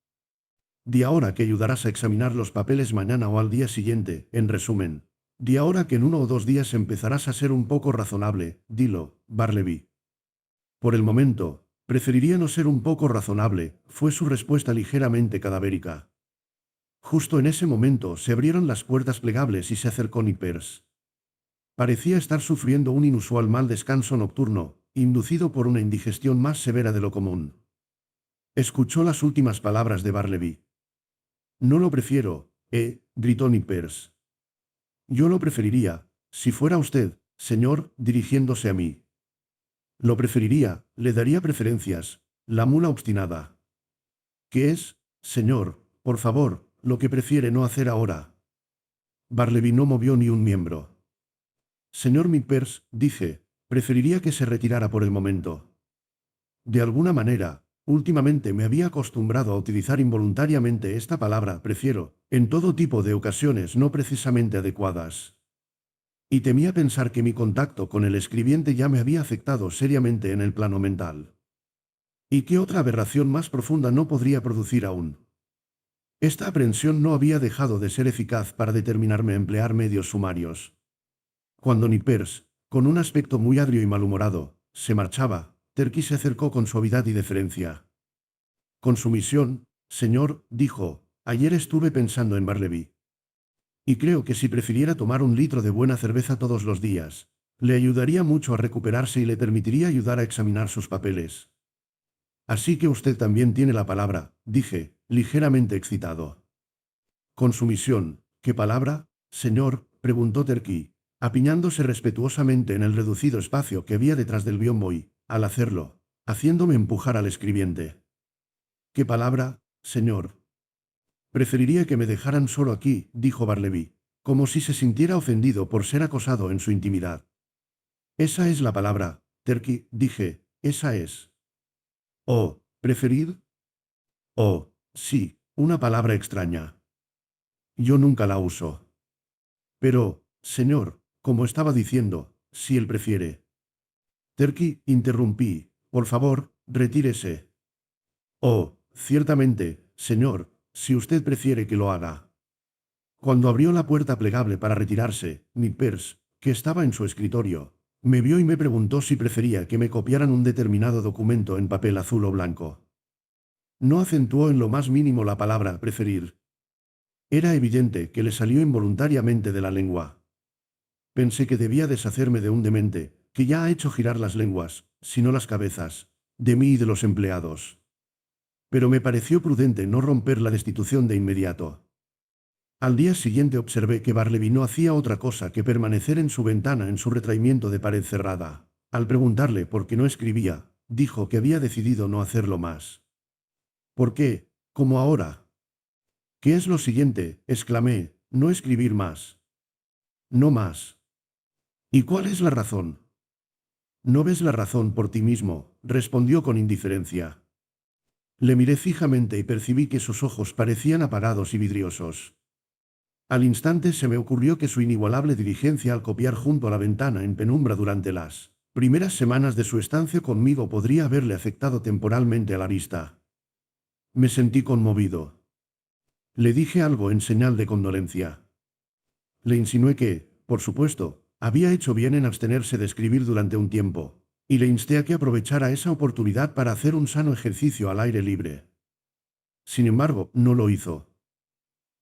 Di ahora que ayudarás a examinar los papeles mañana o al día siguiente, en resumen. Di ahora que en 1 o 2 días empezarás a ser un poco razonable, dilo, Barleby. Por el momento, preferiría no ser un poco razonable, fue su respuesta ligeramente cadavérica. Justo en ese momento se abrieron las puertas plegables y se acercó Nippers. Parecía estar sufriendo un inusual mal descanso nocturno, inducido por una indigestión más severa de lo común. Escuchó las últimas palabras de Barleby. No lo prefiero, gritó Nippers. Yo lo preferiría, si fuera usted, señor, dirigiéndose a mí. Lo preferiría, le daría preferencias, la mula obstinada. ¿Qué es, señor, por favor, lo que prefiere no hacer ahora? Barleby no movió ni un miembro. Señor Nippers, dije, preferiría que se retirara por el momento. De alguna manera, últimamente me había acostumbrado a utilizar involuntariamente esta palabra prefiero, en todo tipo de ocasiones no precisamente adecuadas. Y temía pensar que mi contacto con el escribiente ya me había afectado seriamente en el plano mental. ¿Y qué otra aberración más profunda no podría producir aún? Esta aprensión no había dejado de ser eficaz para determinarme a emplear medios sumarios. Cuando Nippers, con un aspecto muy agrio y malhumorado, se marchaba, Turkey se acercó con suavidad y deferencia. Con sumisión, señor, dijo, ayer estuve pensando en Barleby. Y creo que si prefiriera tomar 1 litro de buena cerveza todos los días, le ayudaría mucho a recuperarse y le permitiría ayudar a examinar sus papeles. Así que usted también tiene la palabra, dije, ligeramente excitado. Con sumisión, ¿qué palabra, señor?, preguntó Turkey, apiñándose respetuosamente en el reducido espacio que había detrás del biombo y, al hacerlo, haciéndome empujar al escribiente. ¿Qué palabra, señor? Preferiría que me dejaran solo aquí, dijo Barleby, como si se sintiera ofendido por ser acosado en su intimidad. Esa es la palabra, Turkey, dije, esa es. Oh, ¿preferir? Oh, sí, una palabra extraña. Yo nunca la uso. Pero, señor, como estaba diciendo, si él prefiere. Turkey, interrumpí, por favor, retírese. Oh, ciertamente, señor, si usted prefiere que lo haga. Cuando abrió la puerta plegable para retirarse, Nippers, que estaba en su escritorio, me vio y me preguntó si prefería que me copiaran un determinado documento en papel azul o blanco. No acentuó en lo más mínimo la palabra preferir. Era evidente que le salió involuntariamente de la lengua. Pensé que debía deshacerme de un demente, que ya ha hecho girar las lenguas, si no las cabezas, de mí y de los empleados. Pero me pareció prudente no romper la destitución de inmediato. Al día siguiente observé que Barleby no hacía otra cosa que permanecer en su ventana en su retraimiento de pared cerrada. Al preguntarle por qué no escribía, dijo que había decidido no hacerlo más. ¿Por qué? ¿Cómo ahora? ¿Qué es lo siguiente? Exclamé, no escribir más. No más. ¿Y cuál es la razón? No ves la razón por ti mismo, respondió con indiferencia. Le miré fijamente y percibí que sus ojos parecían apagados y vidriosos. Al instante se me ocurrió que su inigualable diligencia al copiar junto a la ventana en penumbra durante las primeras semanas de su estancia conmigo podría haberle afectado temporalmente a la vista. Me sentí conmovido. Le dije algo en señal de condolencia. Le insinué que, por supuesto, había hecho bien en abstenerse de escribir durante un tiempo, y le insté a que aprovechara esa oportunidad para hacer un sano ejercicio al aire libre. Sin embargo, no lo hizo.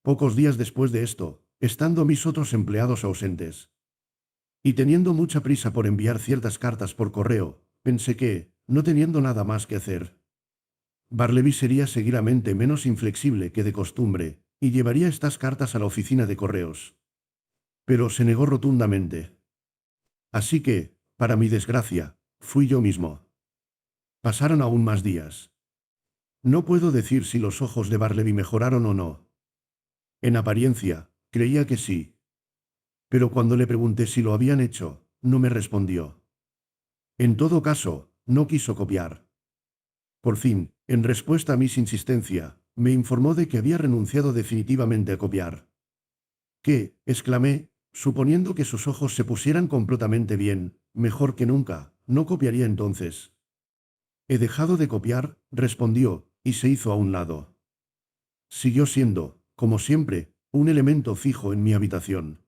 Pocos días después de esto, estando mis otros empleados ausentes, y teniendo mucha prisa por enviar ciertas cartas por correo, pensé que, no teniendo nada más que hacer, Barleby sería seguidamente menos inflexible que de costumbre, y llevaría estas cartas a la oficina de correos. Pero se negó rotundamente. Así que, para mi desgracia, fui yo mismo. Pasaron aún más días. No puedo decir si los ojos de Barleby mejoraron o no. En apariencia, creía que sí. Pero cuando le pregunté si lo habían hecho, no me respondió. En todo caso, no quiso copiar. Por fin, en respuesta a mis insistencia, me informó de que había renunciado definitivamente a copiar. ¿Qué? Exclamé, suponiendo que sus ojos se pusieran completamente bien, mejor que nunca, no copiaría entonces. He dejado de copiar, respondió, y se hizo a un lado. Siguió siendo, como siempre, un elemento fijo en mi habitación.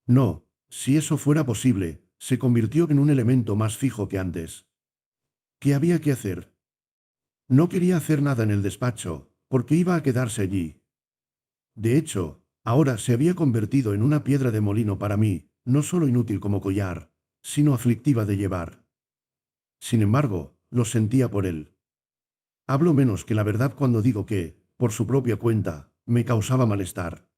No, si eso fuera posible, se convirtió en un elemento más fijo que antes. ¿Qué había que hacer? No quería hacer nada en el despacho, porque iba a quedarse allí. De hecho, ahora se había convertido en una piedra de molino para mí, no solo inútil como collar, sino aflictiva de llevar. Sin embargo, lo sentía por él. Hablo menos que la verdad cuando digo que, por su propia cuenta, me causaba malestar.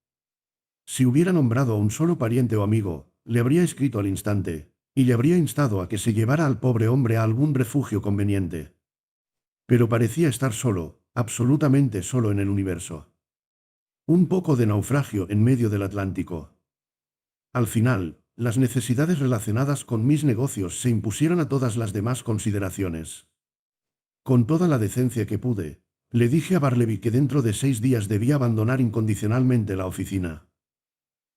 Si hubiera nombrado a un solo pariente o amigo, le habría escrito al instante, y le habría instado a que se llevara al pobre hombre a algún refugio conveniente. Pero parecía estar solo, absolutamente solo en el universo. Un poco de naufragio en medio del Atlántico. Al final, las necesidades relacionadas con mis negocios se impusieron a todas las demás consideraciones. Con toda la decencia que pude, le dije a Barleby que dentro de 6 días debía abandonar incondicionalmente la oficina.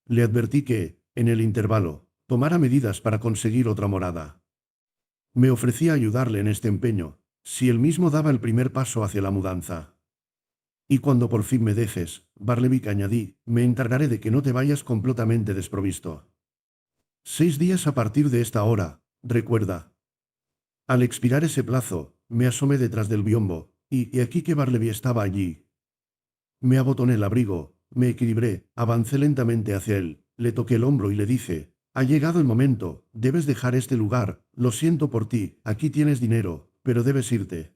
Le advertí que, en el intervalo, tomara medidas para conseguir otra morada. Me ofrecía ayudarle en este empeño, si él mismo daba el primer paso hacia la mudanza. Y cuando por fin me dejes, Barleby, añadí, me encargaré de que no te vayas completamente desprovisto. 6 días a partir de esta hora, recuerda. Al expirar ese plazo, me asomé detrás del biombo, y aquí que Barleby estaba allí. Me abotoné el abrigo, me equilibré, avancé lentamente hacia él, le toqué el hombro y le dije, ha llegado el momento, debes dejar este lugar, lo siento por ti, aquí tienes dinero, pero debes irte.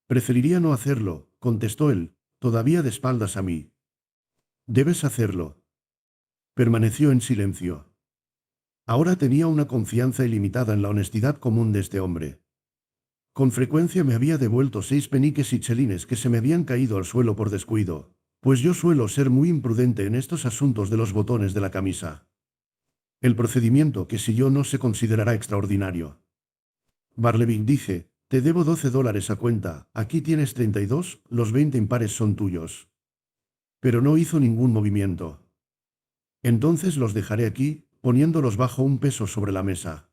Preferiría no hacerlo, contestó él, todavía de espaldas a mí. Debes hacerlo. Permaneció en silencio. Ahora tenía una confianza ilimitada en la honestidad común de este hombre. Con frecuencia me había devuelto 6 peniques y chelines que se me habían caído al suelo por descuido, pues yo suelo ser muy imprudente en estos asuntos de los botones de la camisa. El procedimiento que siguió no se considerará extraordinario. Barleby, dije, te debo $12 a cuenta, aquí tienes 32, los 20 impares son tuyos. Pero no hizo ningún movimiento. Entonces los dejaré aquí, poniéndolos bajo un peso sobre la mesa.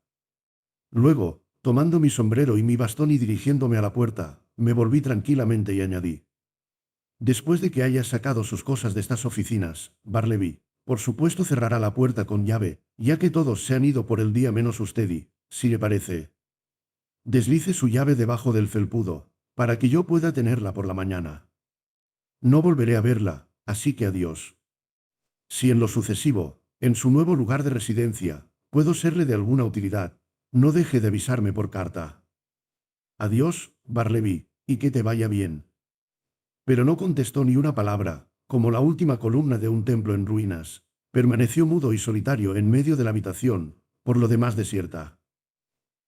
Luego, tomando mi sombrero y mi bastón y dirigiéndome a la puerta, me volví tranquilamente y añadí. Después de que haya sacado sus cosas de estas oficinas, Barleby, por supuesto cerrará la puerta con llave, ya que todos se han ido por el día menos usted y, si le parece. Deslice su llave debajo del felpudo, para que yo pueda tenerla por la mañana. No volveré a verla, así que adiós. Si en lo sucesivo, en su nuevo lugar de residencia, puedo serle de alguna utilidad, no deje de avisarme por carta. Adiós, Barleby, y que te vaya bien. Pero no contestó ni una palabra, como la última columna de un templo en ruinas. Permaneció mudo y solitario en medio de la habitación, por lo demás desierta.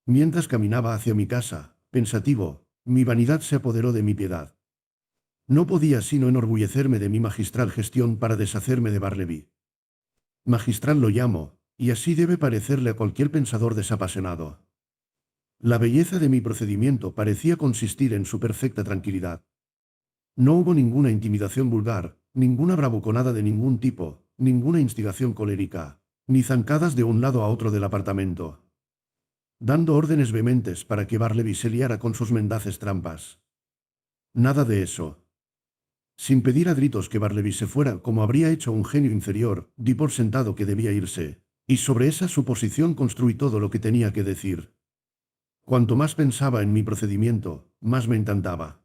Mientras caminaba hacia mi casa, pensativo, mi vanidad se apoderó de mi piedad. No podía sino enorgullecerme de mi magistral gestión para deshacerme de Barleby. Magistral lo llamo, y así debe parecerle a cualquier pensador desapasionado. La belleza de mi procedimiento parecía consistir en su perfecta tranquilidad. No hubo ninguna intimidación vulgar, ninguna bravuconada de ningún tipo, ninguna instigación colérica, ni zancadas de un lado a otro del apartamento, dando órdenes vehementes para que Barleby se liara con sus mendaces trampas. Nada de eso. Sin pedir a gritos que Barleby se fuera como habría hecho un genio inferior, di por sentado que debía irse, y sobre esa suposición construí todo lo que tenía que decir. Cuanto más pensaba en mi procedimiento, más me encantaba.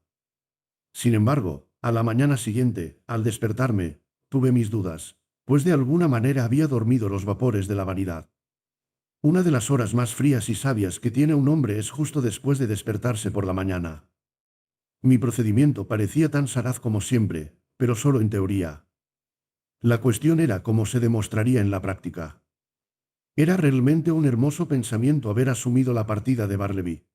Sin embargo, a la mañana siguiente, al despertarme, tuve mis dudas, pues de alguna manera había dormido los vapores de la vanidad. Una de las horas más frías y sabias que tiene un hombre es justo después de despertarse por la mañana. Mi procedimiento parecía tan sagaz como siempre, pero solo en teoría. La cuestión era cómo se demostraría en la práctica. Era realmente un hermoso pensamiento haber asumido la partida de Barleby.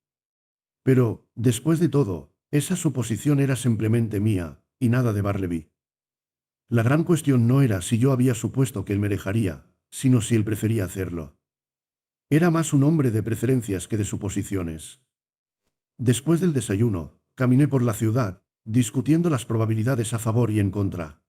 Pero, después de todo, esa suposición era simplemente mía, y nada de Barleby. La gran cuestión no era si yo había supuesto que él me dejaría, sino si él prefería hacerlo. Era más un hombre de preferencias que de suposiciones. Después del desayuno, caminé por la ciudad, discutiendo las probabilidades a favor y en contra.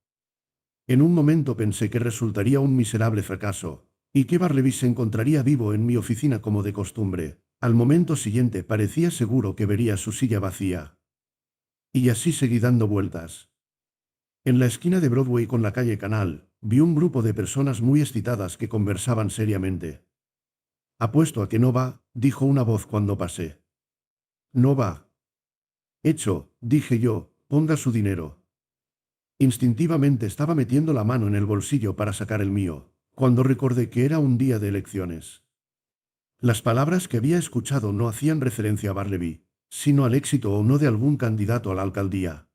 En un momento pensé que resultaría un miserable fracaso, y que Barleby se encontraría vivo en mi oficina como de costumbre. Al momento siguiente parecía seguro que vería su silla vacía. Y así seguí dando vueltas. En la esquina de Broadway con la calle Canal, vi un grupo de personas muy excitadas que conversaban seriamente. «Apuesto a que no va», dijo una voz cuando pasé. «No va». «Hecho», dije yo, «ponga su dinero». Instintivamente estaba metiendo la mano en el bolsillo para sacar el mío, cuando recordé que era un día de elecciones. Las palabras que había escuchado no hacían referencia a Barleby, sino al éxito o no de algún candidato a la alcaldía.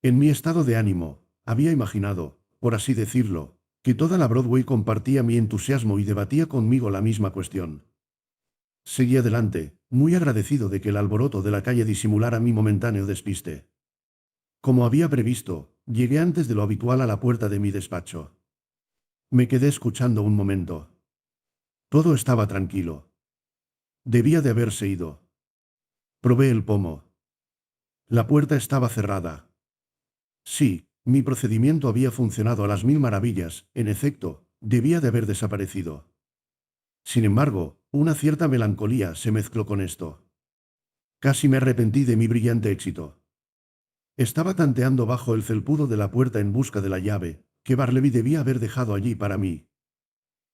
En mi estado de ánimo, había imaginado, por así decirlo, que toda la Broadway compartía mi entusiasmo y debatía conmigo la misma cuestión. Seguí adelante, muy agradecido de que el alboroto de la calle disimulara mi momentáneo despiste. Como había previsto, llegué antes de lo habitual a la puerta de mi despacho. Me quedé escuchando un momento. Todo estaba tranquilo. Debía de haberse ido. Probé el pomo. La puerta estaba cerrada. Sí, mi procedimiento había funcionado a las mil maravillas, en efecto, debía de haber desaparecido. Sin embargo, una cierta melancolía se mezcló con esto. Casi me arrepentí de mi brillante éxito. Estaba tanteando bajo el felpudo de la puerta en busca de la llave, que Barleby debía haber dejado allí para mí.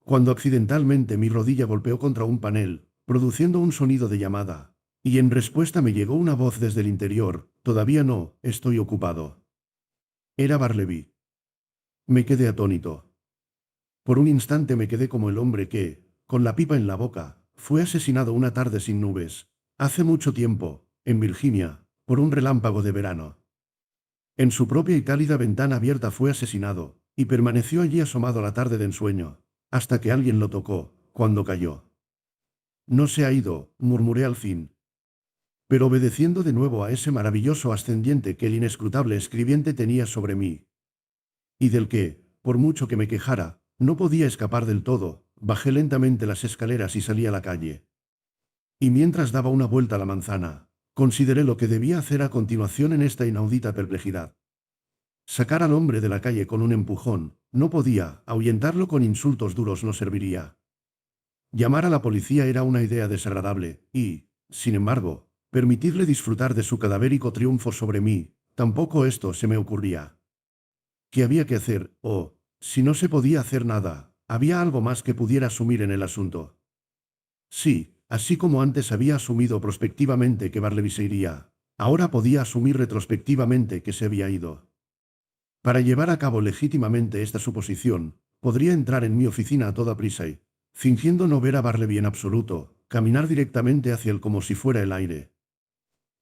Cuando accidentalmente mi rodilla golpeó contra un panel, produciendo un sonido de llamada, y en respuesta me llegó una voz desde el interior: «Todavía no, estoy ocupado». Era Barleby. Me quedé atónito. Por un instante me quedé como el hombre que, con la pipa en la boca, fue asesinado una tarde sin nubes, hace mucho tiempo, en Virginia, por un relámpago de verano. En su propia y cálida ventana abierta fue asesinado, y permaneció allí asomado la tarde de ensueño, hasta que alguien lo tocó, cuando cayó. «No se ha ido», murmuré al fin. Pero obedeciendo de nuevo a ese maravilloso ascendiente que el inescrutable escribiente tenía sobre mí, y del que, por mucho que me quejara, no podía escapar del todo, bajé lentamente las escaleras y salí a la calle. Y mientras daba una vuelta a la manzana, consideré lo que debía hacer a continuación en esta inaudita perplejidad. Sacar al hombre de la calle con un empujón, no podía; ahuyentarlo con insultos duros no serviría. Llamar a la policía era una idea desagradable, y, sin embargo, permitirle disfrutar de su cadavérico triunfo sobre mí, tampoco esto se me ocurría. ¿Qué había que hacer? O, si no se podía hacer nada, ¿había algo más que pudiera asumir en el asunto? Sí, así como antes había asumido prospectivamente que Barleby se iría, Ahora podía asumir retrospectivamente que se había ido. Para llevar a cabo legítimamente esta suposición, podría entrar en mi oficina a toda prisa y, fingiendo no ver a Barleby en absoluto, caminar directamente hacia él como si fuera el aire.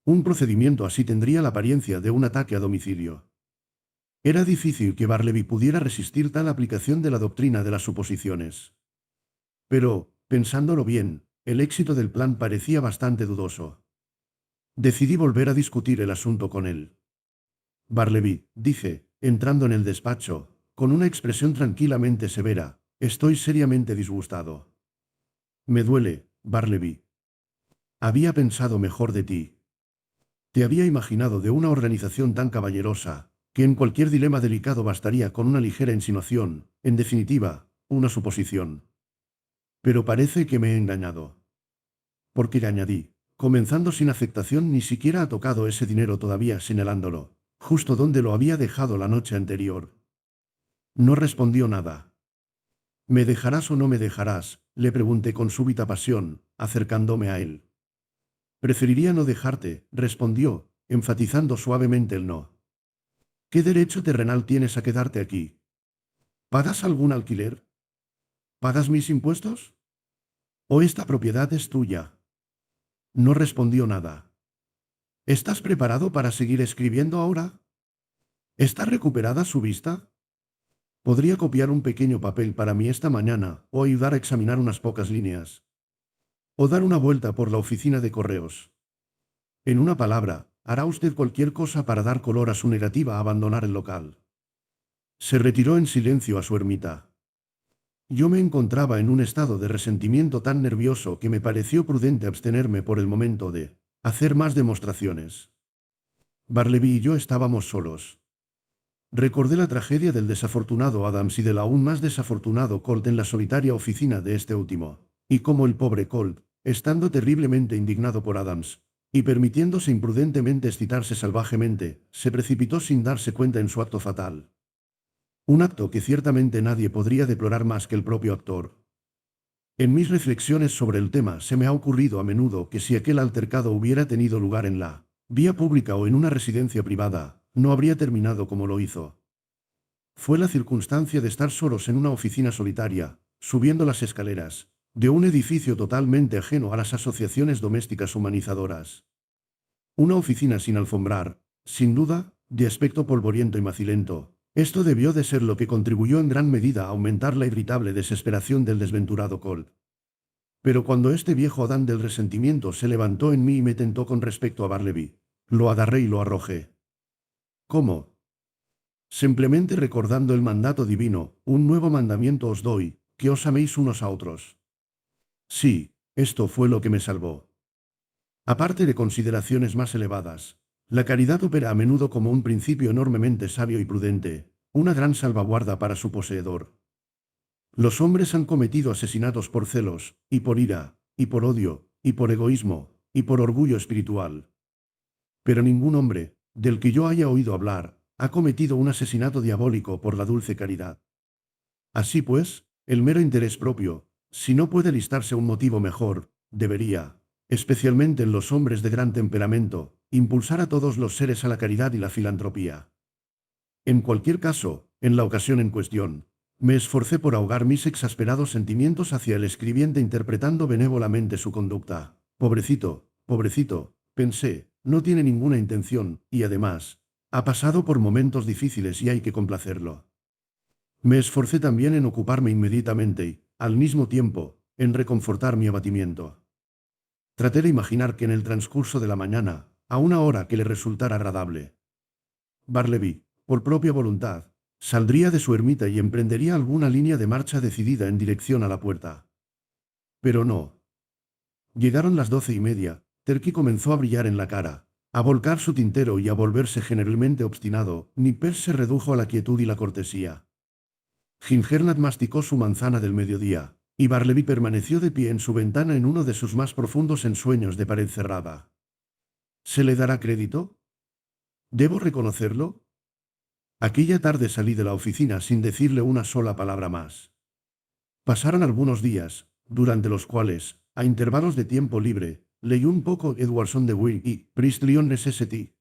Un procedimiento así tendría la apariencia de un ataque a domicilio. Era difícil que Barleby pudiera resistir tal aplicación de la doctrina de las suposiciones. Pero, pensándolo bien, el éxito del plan parecía bastante dudoso. Decidí volver a discutir el asunto con él. Barleby, dije, entrando en el despacho, con una expresión tranquilamente severa, estoy seriamente disgustado. Me duele, Barleby. Había pensado mejor de ti. Te había imaginado de una organización tan caballerosa, que en cualquier dilema delicado bastaría con una ligera insinuación, en definitiva, una suposición. Pero parece que me he engañado. Porque le añadí, comenzando sin afectación, ni siquiera ha tocado ese dinero todavía, señalándolo, justo donde lo había dejado la noche anterior. No respondió nada. ¿Me dejarás o no me dejarás?, le pregunté con súbita pasión, acercándome a él. Preferiría no dejarte, respondió, enfatizando suavemente el no. ¿Qué derecho terrenal tienes a quedarte aquí? ¿Pagas algún alquiler? ¿Pagas mis impuestos? ¿O esta propiedad es tuya? No respondió nada. ¿Estás preparado para seguir escribiendo ahora? ¿Está recuperada su vista? Podría copiar un pequeño papel para mí esta mañana, o ayudar a examinar unas pocas líneas. O dar una vuelta por la oficina de correos. En una palabra, hará usted cualquier cosa para dar color a su negativa a abandonar el local. Se retiró en silencio a su ermita. Yo me encontraba en un estado de resentimiento tan nervioso que me pareció prudente abstenerme por el momento de hacer más demostraciones. Barleby y yo estábamos solos. Recordé la tragedia del desafortunado Adams y del aún más desafortunado Colt en la solitaria oficina de este último, y cómo el pobre Colt, estando terriblemente indignado por Adams, y permitiéndose imprudentemente excitarse salvajemente, se precipitó sin darse cuenta en su acto fatal. Un acto que ciertamente nadie podría deplorar más que el propio actor. En mis reflexiones sobre el tema se me ha ocurrido a menudo que si aquel altercado hubiera tenido lugar en la vía pública o en una residencia privada, no habría terminado como lo hizo. Fue la circunstancia de estar solos en una oficina solitaria, subiendo las escaleras, de un edificio totalmente ajeno a las asociaciones domésticas humanizadoras. Una oficina sin alfombrar, sin duda, de aspecto polvoriento y macilento. Esto debió de ser lo que contribuyó en gran medida a aumentar la irritable desesperación del desventurado Colt. Pero cuando este viejo Adán del resentimiento se levantó en mí y me tentó con respecto a Barleby, lo agarré y lo arrojé. ¿Cómo? Simplemente recordando el mandato divino, un nuevo mandamiento os doy, que os améis unos a otros. Sí, esto fue lo que me salvó. Aparte de consideraciones más elevadas, la caridad opera a menudo como un principio enormemente sabio y prudente, una gran salvaguarda para su poseedor. Los hombres han cometido asesinatos por celos, y por ira, y por odio, y por egoísmo, y por orgullo espiritual. Pero ningún hombre, del que yo haya oído hablar, ha cometido un asesinato diabólico por la dulce caridad. Así pues, el mero interés propio, si no puede listarse un motivo mejor, debería, especialmente en los hombres de gran temperamento, impulsar a todos los seres a la caridad y la filantropía. En cualquier caso, en la ocasión en cuestión, me esforcé por ahogar mis exasperados sentimientos hacia el escribiente interpretando benévolamente su conducta. Pobrecito, pensé, no tiene ninguna intención, y además, ha pasado por momentos difíciles y hay que complacerlo. Me esforcé también en ocuparme inmediatamente y, al mismo tiempo, en reconfortar mi abatimiento. Traté de imaginar que en el transcurso de la mañana, a una hora que le resultara agradable, Barleby, por propia voluntad, saldría de su ermita y emprendería alguna línea de marcha decidida en dirección a la puerta. Pero no. Llegaron las 12:30, Terky comenzó a brillar en la cara, a volcar su tintero y a volverse generalmente obstinado, Nippers se redujo a la quietud y la cortesía. Gingernat masticó su manzana del mediodía, y Barleby permaneció de pie en su ventana en uno de sus más profundos ensueños de pared cerrada. ¿Se le dará crédito? ¿Debo reconocerlo? Aquella tarde salí de la oficina sin decirle una sola palabra más. Pasaron algunos días, durante los cuales, a intervalos de tiempo libre, Leí un poco Edwardson de Will y Priestlion Necessity.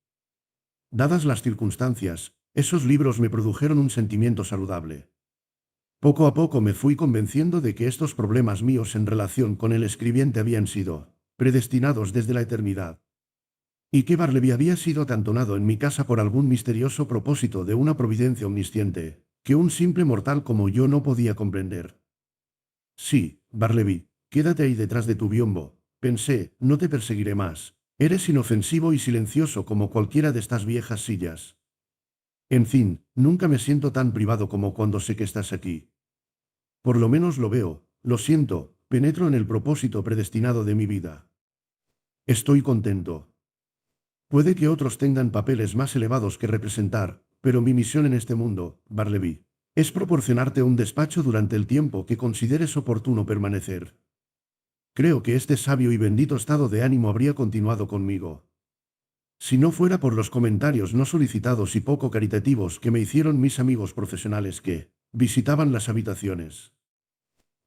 Dadas las circunstancias, esos libros me produjeron un sentimiento saludable. Poco a poco me fui convenciendo de que estos problemas míos en relación con el escribiente habían sido predestinados desde la eternidad. Y que Barleby había sido acantonado en mi casa por algún misterioso propósito de una providencia omnisciente, que un simple mortal como yo no podía comprender. Sí, Barleby, quédate ahí detrás de tu biombo, pensé, no te perseguiré más. Eres inofensivo y silencioso como cualquiera de estas viejas sillas. En fin, nunca me siento tan privado como cuando sé que estás aquí. Por lo menos lo veo, lo siento, penetro en el propósito predestinado de mi vida. Estoy contento. Puede que otros tengan papeles más elevados que representar, pero mi misión en este mundo, Barleby, es proporcionarte un despacho durante el tiempo que consideres oportuno permanecer. Creo que este sabio y bendito estado de ánimo habría continuado conmigo, si no fuera por los comentarios no solicitados y poco caritativos que me hicieron mis amigos profesionales que visitaban las habitaciones.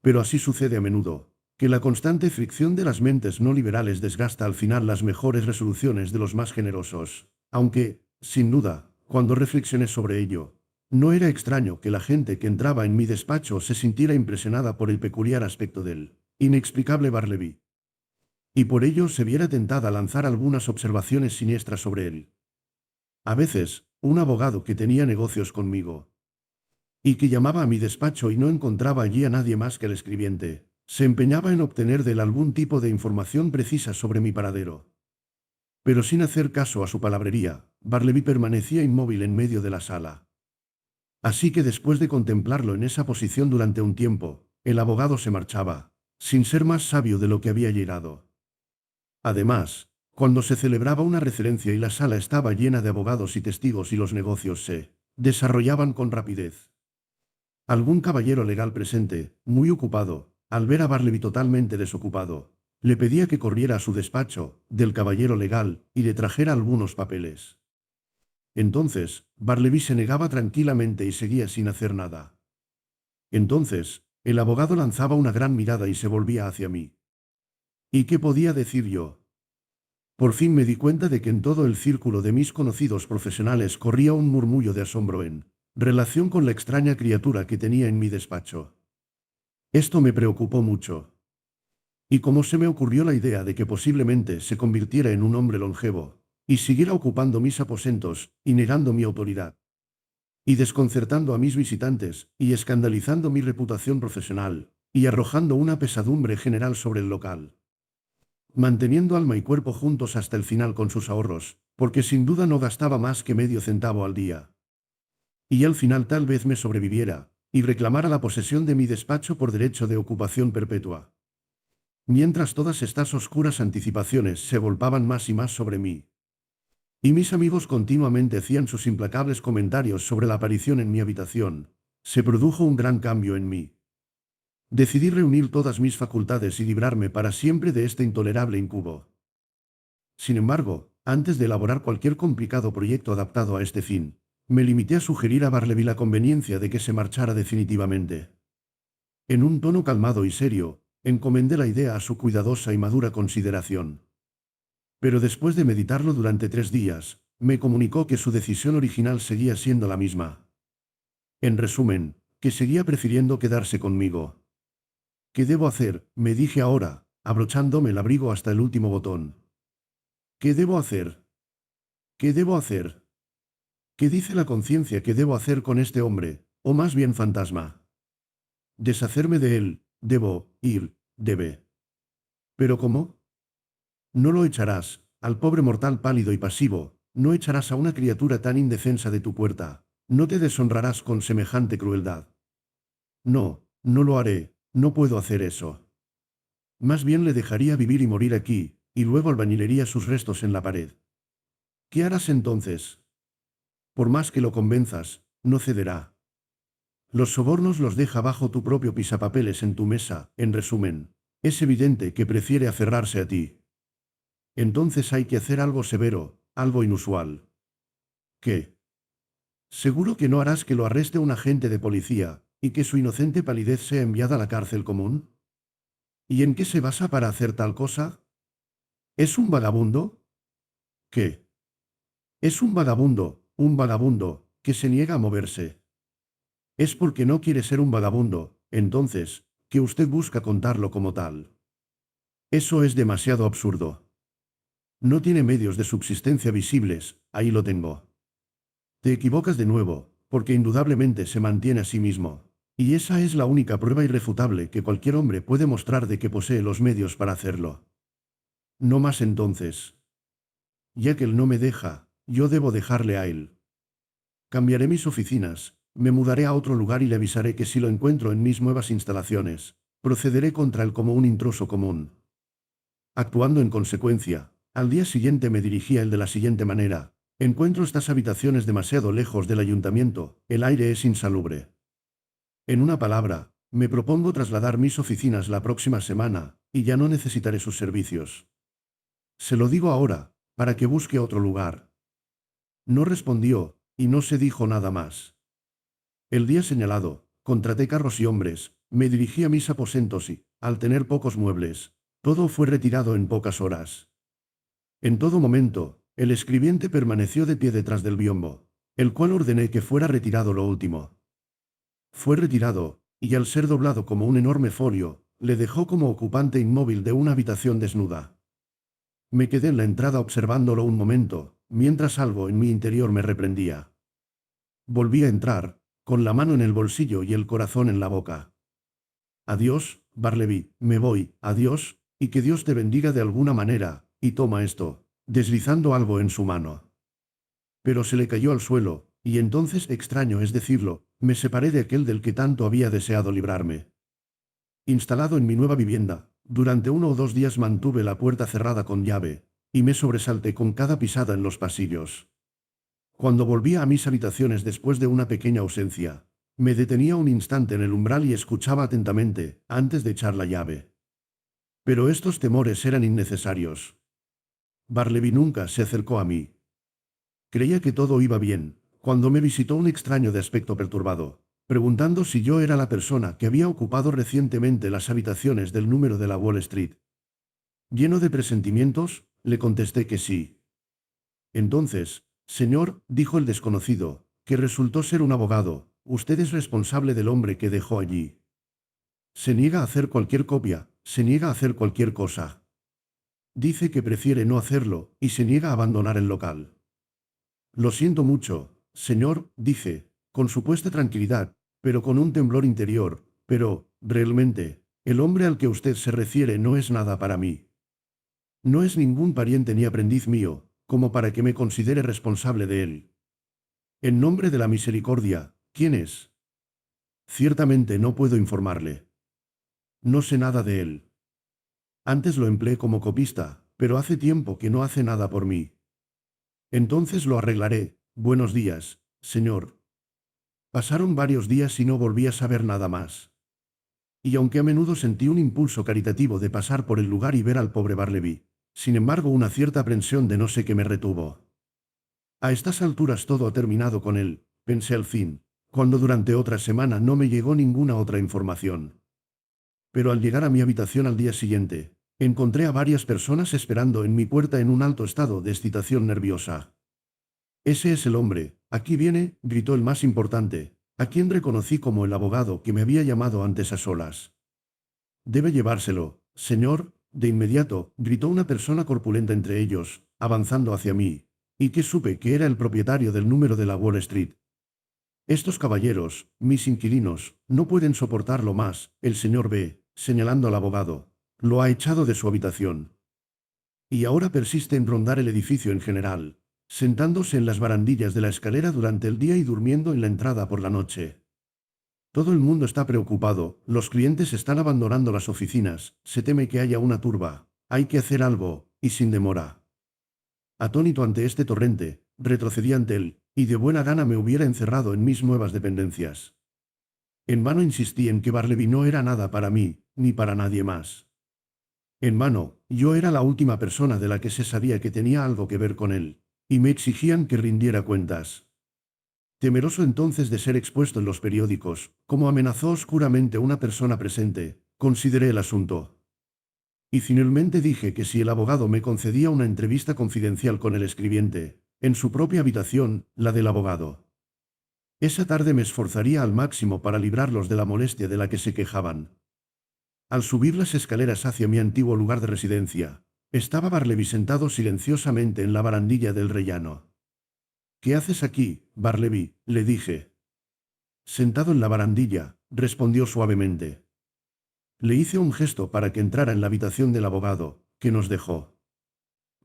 Pero así sucede a menudo, que la constante fricción de las mentes no liberales desgasta al final las mejores resoluciones de los más generosos, aunque, sin duda, cuando reflexioné sobre ello, no era extraño que la gente que entraba en mi despacho se sintiera impresionada por el peculiar aspecto del inexplicable Barleby, y por ello se viera tentada a lanzar algunas observaciones siniestras sobre él. A veces, un abogado que tenía negocios conmigo, y que llamaba a mi despacho y no encontraba allí a nadie más que el escribiente, se empeñaba en obtener de él algún tipo de información precisa sobre mi paradero. Pero sin hacer caso a su palabrería, Barleby permanecía inmóvil en medio de la sala. Así que después de contemplarlo en esa posición durante un tiempo, el abogado se marchaba, sin ser más sabio de lo que había llegado. Además, cuando se celebraba una referencia y la sala estaba llena de abogados y testigos y los negocios se desarrollaban con rapidez, algún caballero legal presente, muy ocupado, al ver a Barleby totalmente desocupado, le pedía que corriera a su despacho, del caballero legal, y le trajera algunos papeles. Entonces, Barleby se negaba tranquilamente y seguía sin hacer nada. Entonces, el abogado lanzaba una gran mirada y se volvía hacia mí. ¿Y qué podía decir yo? Por fin me di cuenta de que en todo el círculo de mis conocidos profesionales corría un murmullo de asombro en relación con la extraña criatura que tenía en mi despacho. Esto me preocupó mucho. Y como se me ocurrió la idea de que posiblemente se convirtiera en un hombre longevo, y siguiera ocupando mis aposentos, y negando mi autoridad, y desconcertando a mis visitantes, y escandalizando mi reputación profesional, y arrojando una pesadumbre general sobre el local, manteniendo alma y cuerpo juntos hasta el final con sus ahorros, porque sin duda no gastaba más que medio centavo al día. Y al final tal vez me sobreviviera, y reclamara la posesión de mi despacho por derecho de ocupación perpetua. Mientras todas estas oscuras anticipaciones se volpaban más y más sobre mí, y mis amigos continuamente hacían sus implacables comentarios sobre la aparición en mi habitación, se produjo un gran cambio en mí. Decidí reunir todas mis facultades y librarme para siempre de este intolerable incubo. Sin embargo, antes de elaborar cualquier complicado proyecto adaptado a este fin, me limité a sugerir a Barleby la conveniencia de que se marchara definitivamente. En un tono calmado y serio, encomendé la idea a su cuidadosa y madura consideración. Pero después de meditarlo durante 3 días, me comunicó que su decisión original seguía siendo la misma. En resumen, que seguía prefiriendo quedarse conmigo. ¿Qué debo hacer?, me dije ahora, abrochándome el abrigo hasta el último botón. ¿Qué debo hacer? ¿Qué debo hacer? ¿Qué dice la conciencia que debo hacer con este hombre, o más bien fantasma? Deshacerme de él, debe. ¿Pero cómo? No lo echarás, al pobre mortal pálido y pasivo, no echarás a una criatura tan indefensa de tu puerta, no te deshonrarás con semejante crueldad. No, no lo haré, no puedo hacer eso. Más bien le dejaría vivir y morir aquí, y luego albañilería sus restos en la pared. ¿Qué harás entonces? Por más que lo convenzas, no cederá. Los sobornos los deja bajo tu propio pisapapeles en tu mesa, en resumen. Es evidente que prefiere aferrarse a ti. Entonces hay que hacer algo severo, algo inusual. ¿Qué? Seguro que no harás que lo arreste un agente de policía, y que su inocente palidez sea enviada a la cárcel común. ¿Y en qué se basa para hacer tal cosa? ¿Es un vagabundo? ¿Qué? Es un vagabundo, que se niega a moverse. Es porque no quiere ser un vagabundo, entonces, que usted busca contarlo como tal. Eso es demasiado absurdo. No tiene medios de subsistencia visibles, ahí lo tengo. Te equivocas de nuevo, porque indudablemente se mantiene a sí mismo. Y esa es la única prueba irrefutable que cualquier hombre puede mostrar de que posee los medios para hacerlo. No más entonces. Ya que él no me deja, yo debo dejarle a él. Cambiaré mis oficinas, me mudaré a otro lugar y le avisaré que si lo encuentro en mis nuevas instalaciones, procederé contra él como un intruso común. Actuando en consecuencia, al día siguiente me dirigí a él de la siguiente manera. Encuentro estas habitaciones demasiado lejos del ayuntamiento, el aire es insalubre. En una palabra, me propongo trasladar mis oficinas la próxima semana, y ya no necesitaré sus servicios. Se lo digo ahora, para que busque otro lugar. No respondió, y no se dijo nada más. El día señalado, contraté carros y hombres, me dirigí a mis aposentos y, al tener pocos muebles, todo fue retirado en pocas horas. En todo momento, el escribiente permaneció de pie detrás del biombo, el cual ordené que fuera retirado lo último. Fue retirado, y al ser doblado como un enorme folio, le dejó como ocupante inmóvil de una habitación desnuda. Me quedé en la entrada observándolo un momento, mientras algo en mi interior me reprendía. Volví a entrar, con la mano en el bolsillo y el corazón en la boca. Adiós, Barleby, me voy, adiós, y que Dios te bendiga de alguna manera, y toma esto, deslizando algo en su mano. Pero se le cayó al suelo, y entonces, extraño es decirlo, me separé de aquel del que tanto había deseado librarme. Instalado en mi nueva vivienda, durante 1 o 2 días mantuve la puerta cerrada con llave, y me sobresalté con cada pisada en los pasillos. Cuando volvía a mis habitaciones después de una pequeña ausencia, me detenía un instante en el umbral y escuchaba atentamente, antes de echar la llave. Pero estos temores eran innecesarios. Barleby nunca se acercó a mí. Creía que todo iba bien, cuando me visitó un extraño de aspecto perturbado, preguntando si yo era la persona que había ocupado recientemente las habitaciones del número de la Wall Street. Lleno de presentimientos, le contesté que sí. Entonces, señor, dijo el desconocido, que resultó ser un abogado, usted es responsable del hombre que dejó allí. Se niega a hacer cualquier copia, se niega a hacer cualquier cosa. Dice que prefiere no hacerlo, y se niega a abandonar el local. Lo siento mucho, señor, dice, con supuesta tranquilidad, pero con un temblor interior, pero, realmente, el hombre al que usted se refiere no es nada para mí. No es ningún pariente ni aprendiz mío, como para que me considere responsable de él. En nombre de la misericordia, ¿quién es? Ciertamente no puedo informarle. No sé nada de él. Antes lo empleé como copista, pero hace tiempo que no hace nada por mí. Entonces lo arreglaré. Buenos días, señor. Pasaron varios días y no volví a saber nada más. Y aunque a menudo sentí un impulso caritativo de pasar por el lugar y ver al pobre Barleby, sin embargo una cierta aprensión de no sé qué me retuvo. A estas alturas todo ha terminado con él, pensé al fin, cuando durante otra semana no me llegó ninguna otra información. Pero al llegar a mi habitación al día siguiente, encontré a varias personas esperando en mi puerta en un alto estado de excitación nerviosa. Ese es el hombre, aquí viene, gritó el más importante, a quien reconocí como el abogado que me había llamado antes a solas. Debe llevárselo, señor, de inmediato, gritó una persona corpulenta entre ellos, avanzando hacia mí, y que supe que era el propietario del número de la Wall Street. Estos caballeros, mis inquilinos, no pueden soportarlo más, el señor B, señalando al abogado, lo ha echado de su habitación. Y ahora persiste en rondar el edificio en general, sentándose en las barandillas de la escalera durante el día y durmiendo en la entrada por la noche. Todo el mundo está preocupado, los clientes están abandonando las oficinas, se teme que haya una turba, hay que hacer algo, y sin demora. Atónito ante este torrente, retrocedí ante él, y de buena gana me hubiera encerrado en mis nuevas dependencias. En vano insistí en que Barleby no era nada para mí, ni para nadie más. En vano, yo era la última persona de la que se sabía que tenía algo que ver con él, y me exigían que rindiera cuentas. Temeroso entonces de ser expuesto en los periódicos, como amenazó oscuramente una persona presente, consideré el asunto. Y finalmente dije que si el abogado me concedía una entrevista confidencial con el escribiente, en su propia habitación, la del abogado. Esa tarde me esforzaría al máximo para librarlos de la molestia de la que se quejaban. Al subir las escaleras hacia mi antiguo lugar de residencia, estaba Barleby sentado silenciosamente en la barandilla del rellano. «¿Qué haces aquí, Barleby?», le dije. «Sentado en la barandilla», respondió suavemente. Le hice un gesto para que entrara en la habitación del abogado, que nos dejó.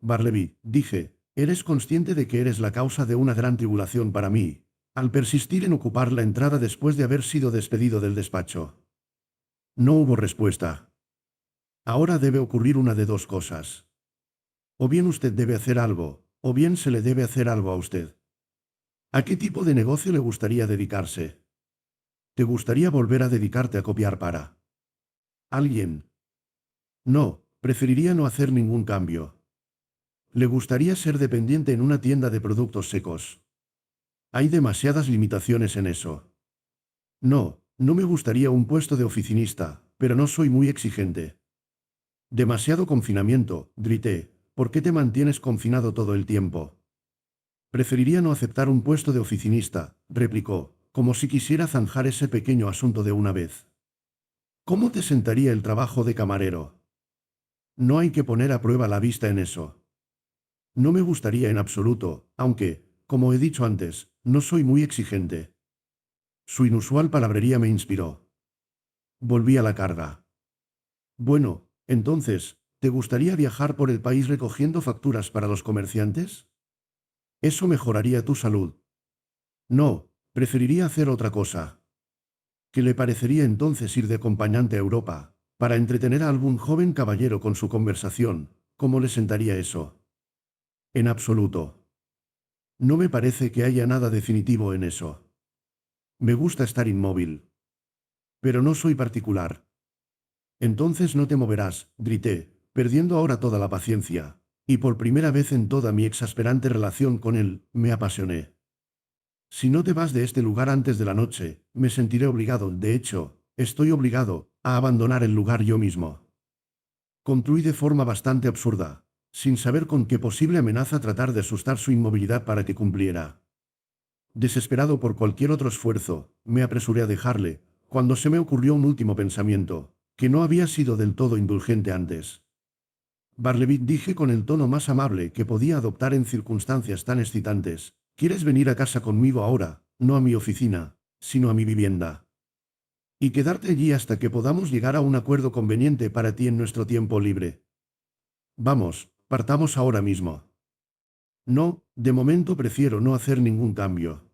«Barleby», dije, «eres consciente de que eres la causa de una gran tribulación para mí, al persistir en ocupar la entrada después de haber sido despedido del despacho». No hubo respuesta. Ahora debe ocurrir una de dos cosas. O bien usted debe hacer algo, o bien se le debe hacer algo a usted. ¿A qué tipo de negocio le gustaría dedicarse? ¿Te gustaría volver a dedicarte a copiar para alguien? No, preferiría no hacer ningún cambio. ¿Le gustaría ser dependiente en una tienda de productos secos? Hay demasiadas limitaciones en eso. No, no me gustaría un puesto de oficinista, pero no soy muy exigente. Demasiado confinamiento, grité. ¿Por qué te mantienes confinado todo el tiempo? Preferiría no aceptar un puesto de oficinista, replicó, como si quisiera zanjar ese pequeño asunto de una vez. ¿Cómo te sentaría el trabajo de camarero? No hay que poner a prueba la vista en eso. No me gustaría en absoluto, aunque, como he dicho antes, no soy muy exigente. Su inusual palabrería me inspiró. Volví a la carga. Bueno, entonces, ¿te gustaría viajar por el país recogiendo facturas para los comerciantes? Eso mejoraría tu salud. No, preferiría hacer otra cosa. ¿Qué le parecería entonces ir de acompañante a Europa, para entretener a algún joven caballero con su conversación? ¿Cómo le sentaría eso? En absoluto. No me parece que haya nada definitivo en eso. Me gusta estar inmóvil. Pero no soy particular. Entonces no te moverás, grité, perdiendo ahora toda la paciencia. Y por primera vez en toda mi exasperante relación con él, me apasioné. Si no te vas de este lugar antes de la noche, me sentiré obligado, de hecho, estoy obligado, a abandonar el lugar yo mismo. Concluí de forma bastante absurda, sin saber con qué posible amenaza tratar de asustar su inmovilidad para que cumpliera. Desesperado por cualquier otro esfuerzo, me apresuré a dejarle, cuando se me ocurrió un último pensamiento, que no había sido del todo indulgente antes. Barleby, dije con el tono más amable que podía adoptar en circunstancias tan excitantes, ¿quieres venir a casa conmigo ahora, no a mi oficina, sino a mi vivienda? Y quedarte allí hasta que podamos llegar a un acuerdo conveniente para ti en nuestro tiempo libre. Vamos, partamos ahora mismo. No, de momento prefiero no hacer ningún cambio.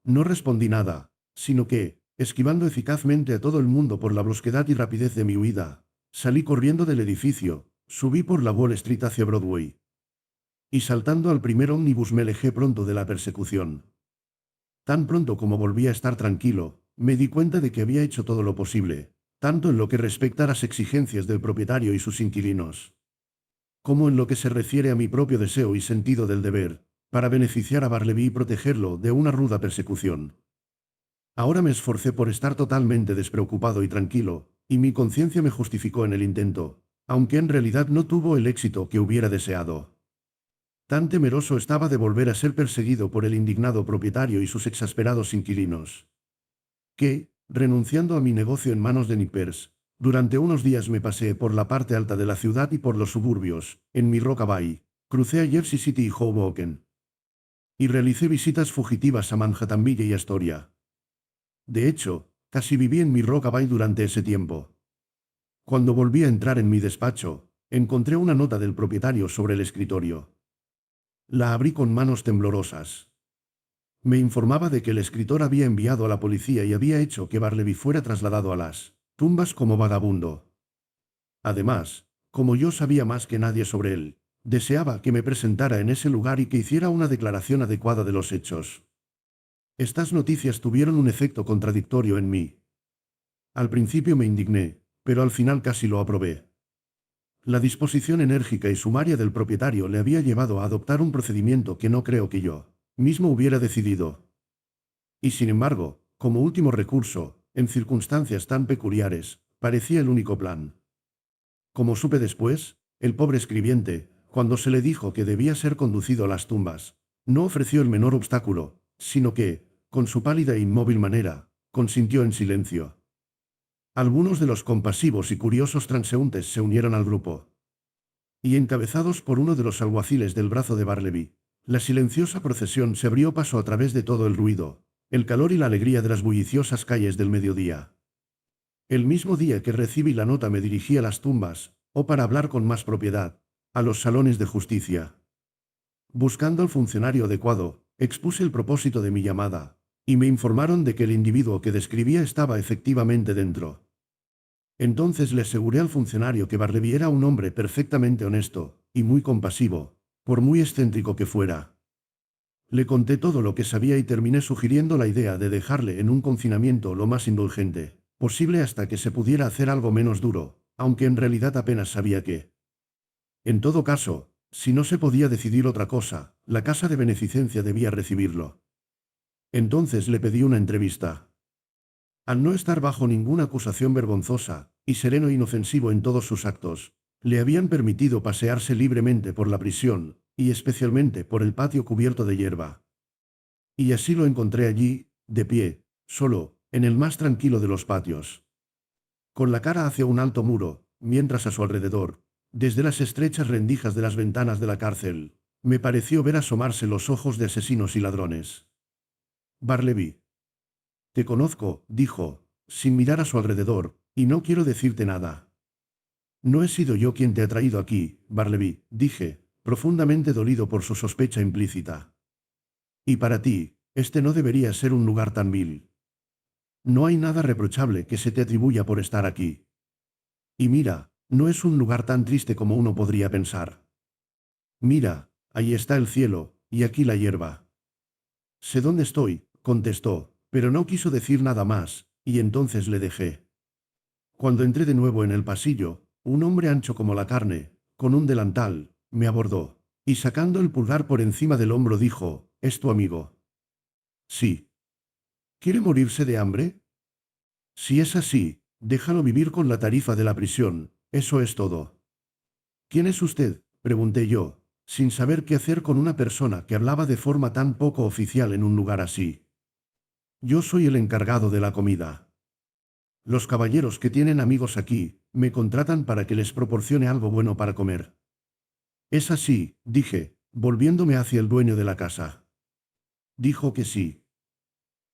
No respondí nada, sino que, esquivando eficazmente a todo el mundo por la brusquedad y rapidez de mi huida, salí corriendo del edificio, subí por la Wall Street hacia Broadway. Y saltando al primer ómnibus me alejé pronto de la persecución. Tan pronto como volví a estar tranquilo, me di cuenta de que había hecho todo lo posible, tanto en lo que respecta a las exigencias del propietario y sus inquilinos, como en lo que se refiere a mi propio deseo y sentido del deber, para beneficiar a Barleby y protegerlo de una ruda persecución. Ahora me esforcé por estar totalmente despreocupado y tranquilo, y mi conciencia me justificó en el intento, aunque en realidad no tuvo el éxito que hubiera deseado. Tan temeroso estaba de volver a ser perseguido por el indignado propietario y sus exasperados inquilinos, que, renunciando a mi negocio en manos de Nippers, durante unos días me pasé por la parte alta de la ciudad y por los suburbios, en mi Rockaway, crucé a Jersey City y Hoboken, y realicé visitas fugitivas a Manhattanville y Astoria. De hecho, casi viví en mi Rockaway durante ese tiempo. Cuando volví a entrar en mi despacho, encontré una nota del propietario sobre el escritorio. La abrí con manos temblorosas. Me informaba de que el escritor había enviado a la policía y había hecho que Barleby fuera trasladado a las tumbas como vagabundo. Además, como yo sabía más que nadie sobre él, deseaba que me presentara en ese lugar y que hiciera una declaración adecuada de los hechos. Estas noticias tuvieron un efecto contradictorio en mí. Al principio me indigné, pero al final casi lo aprobé. La disposición enérgica y sumaria del propietario le había llevado a adoptar un procedimiento que no creo que yo mismo hubiera decidido. Y sin embargo, como último recurso, en circunstancias tan peculiares, parecía el único plan. Como supe después, el pobre escribiente, cuando se le dijo que debía ser conducido a las tumbas, no ofreció el menor obstáculo, sino que, con su pálida e inmóvil manera, consintió en silencio. Algunos de los compasivos y curiosos transeúntes se unieron al grupo. Y encabezados por uno de los alguaciles del brazo de Barleby, la silenciosa procesión se abrió paso a través de todo el ruido, el calor y la alegría de las bulliciosas calles del mediodía. El mismo día que recibí la nota me dirigí a las tumbas, o para hablar con más propiedad, a los salones de justicia. Buscando al funcionario adecuado, expuse el propósito de mi llamada, y me informaron de que el individuo que describía estaba efectivamente dentro. Entonces le aseguré al funcionario que Barleby era un hombre perfectamente honesto, y muy compasivo, por muy excéntrico que fuera. Le conté todo lo que sabía y terminé sugiriendo la idea de dejarle en un confinamiento lo más indulgente posible hasta que se pudiera hacer algo menos duro, aunque en realidad apenas sabía qué. En todo caso, si no se podía decidir otra cosa, la casa de beneficencia debía recibirlo. Entonces le pedí una entrevista. Al no estar bajo ninguna acusación vergonzosa, y sereno e inofensivo en todos sus actos, le habían permitido pasearse libremente por la prisión, y especialmente por el patio cubierto de hierba. Y así lo encontré allí, de pie, solo, en el más tranquilo de los patios, con la cara hacia un alto muro, mientras a su alrededor, desde las estrechas rendijas de las ventanas de la cárcel, me pareció ver asomarse los ojos de asesinos y ladrones. Barleby. Te conozco, dijo, sin mirar a su alrededor, y no quiero decirte nada. No he sido yo quien te ha traído aquí, Barleby, dije, profundamente dolido por su sospecha implícita. Y para ti, este no debería ser un lugar tan vil. No hay nada reprochable que se te atribuya por estar aquí. Y mira, no es un lugar tan triste como uno podría pensar. Mira, ahí está el cielo, y aquí la hierba. Sé dónde estoy, contestó, pero no quiso decir nada más, y entonces le dejé. Cuando entré de nuevo en el pasillo, un hombre ancho como la carne, con un delantal, me abordó, y sacando el pulgar por encima del hombro dijo, ¿es tu amigo? Sí. ¿Quiere morirse de hambre? Si es así, déjalo vivir con la tarifa de la prisión, eso es todo. ¿Quién es usted?, pregunté yo, sin saber qué hacer con una persona que hablaba de forma tan poco oficial en un lugar así. Yo soy el encargado de la comida. Los caballeros que tienen amigos aquí, me contratan para que les proporcione algo bueno para comer. Es así, dije, volviéndome hacia el dueño de la casa. Dijo que sí.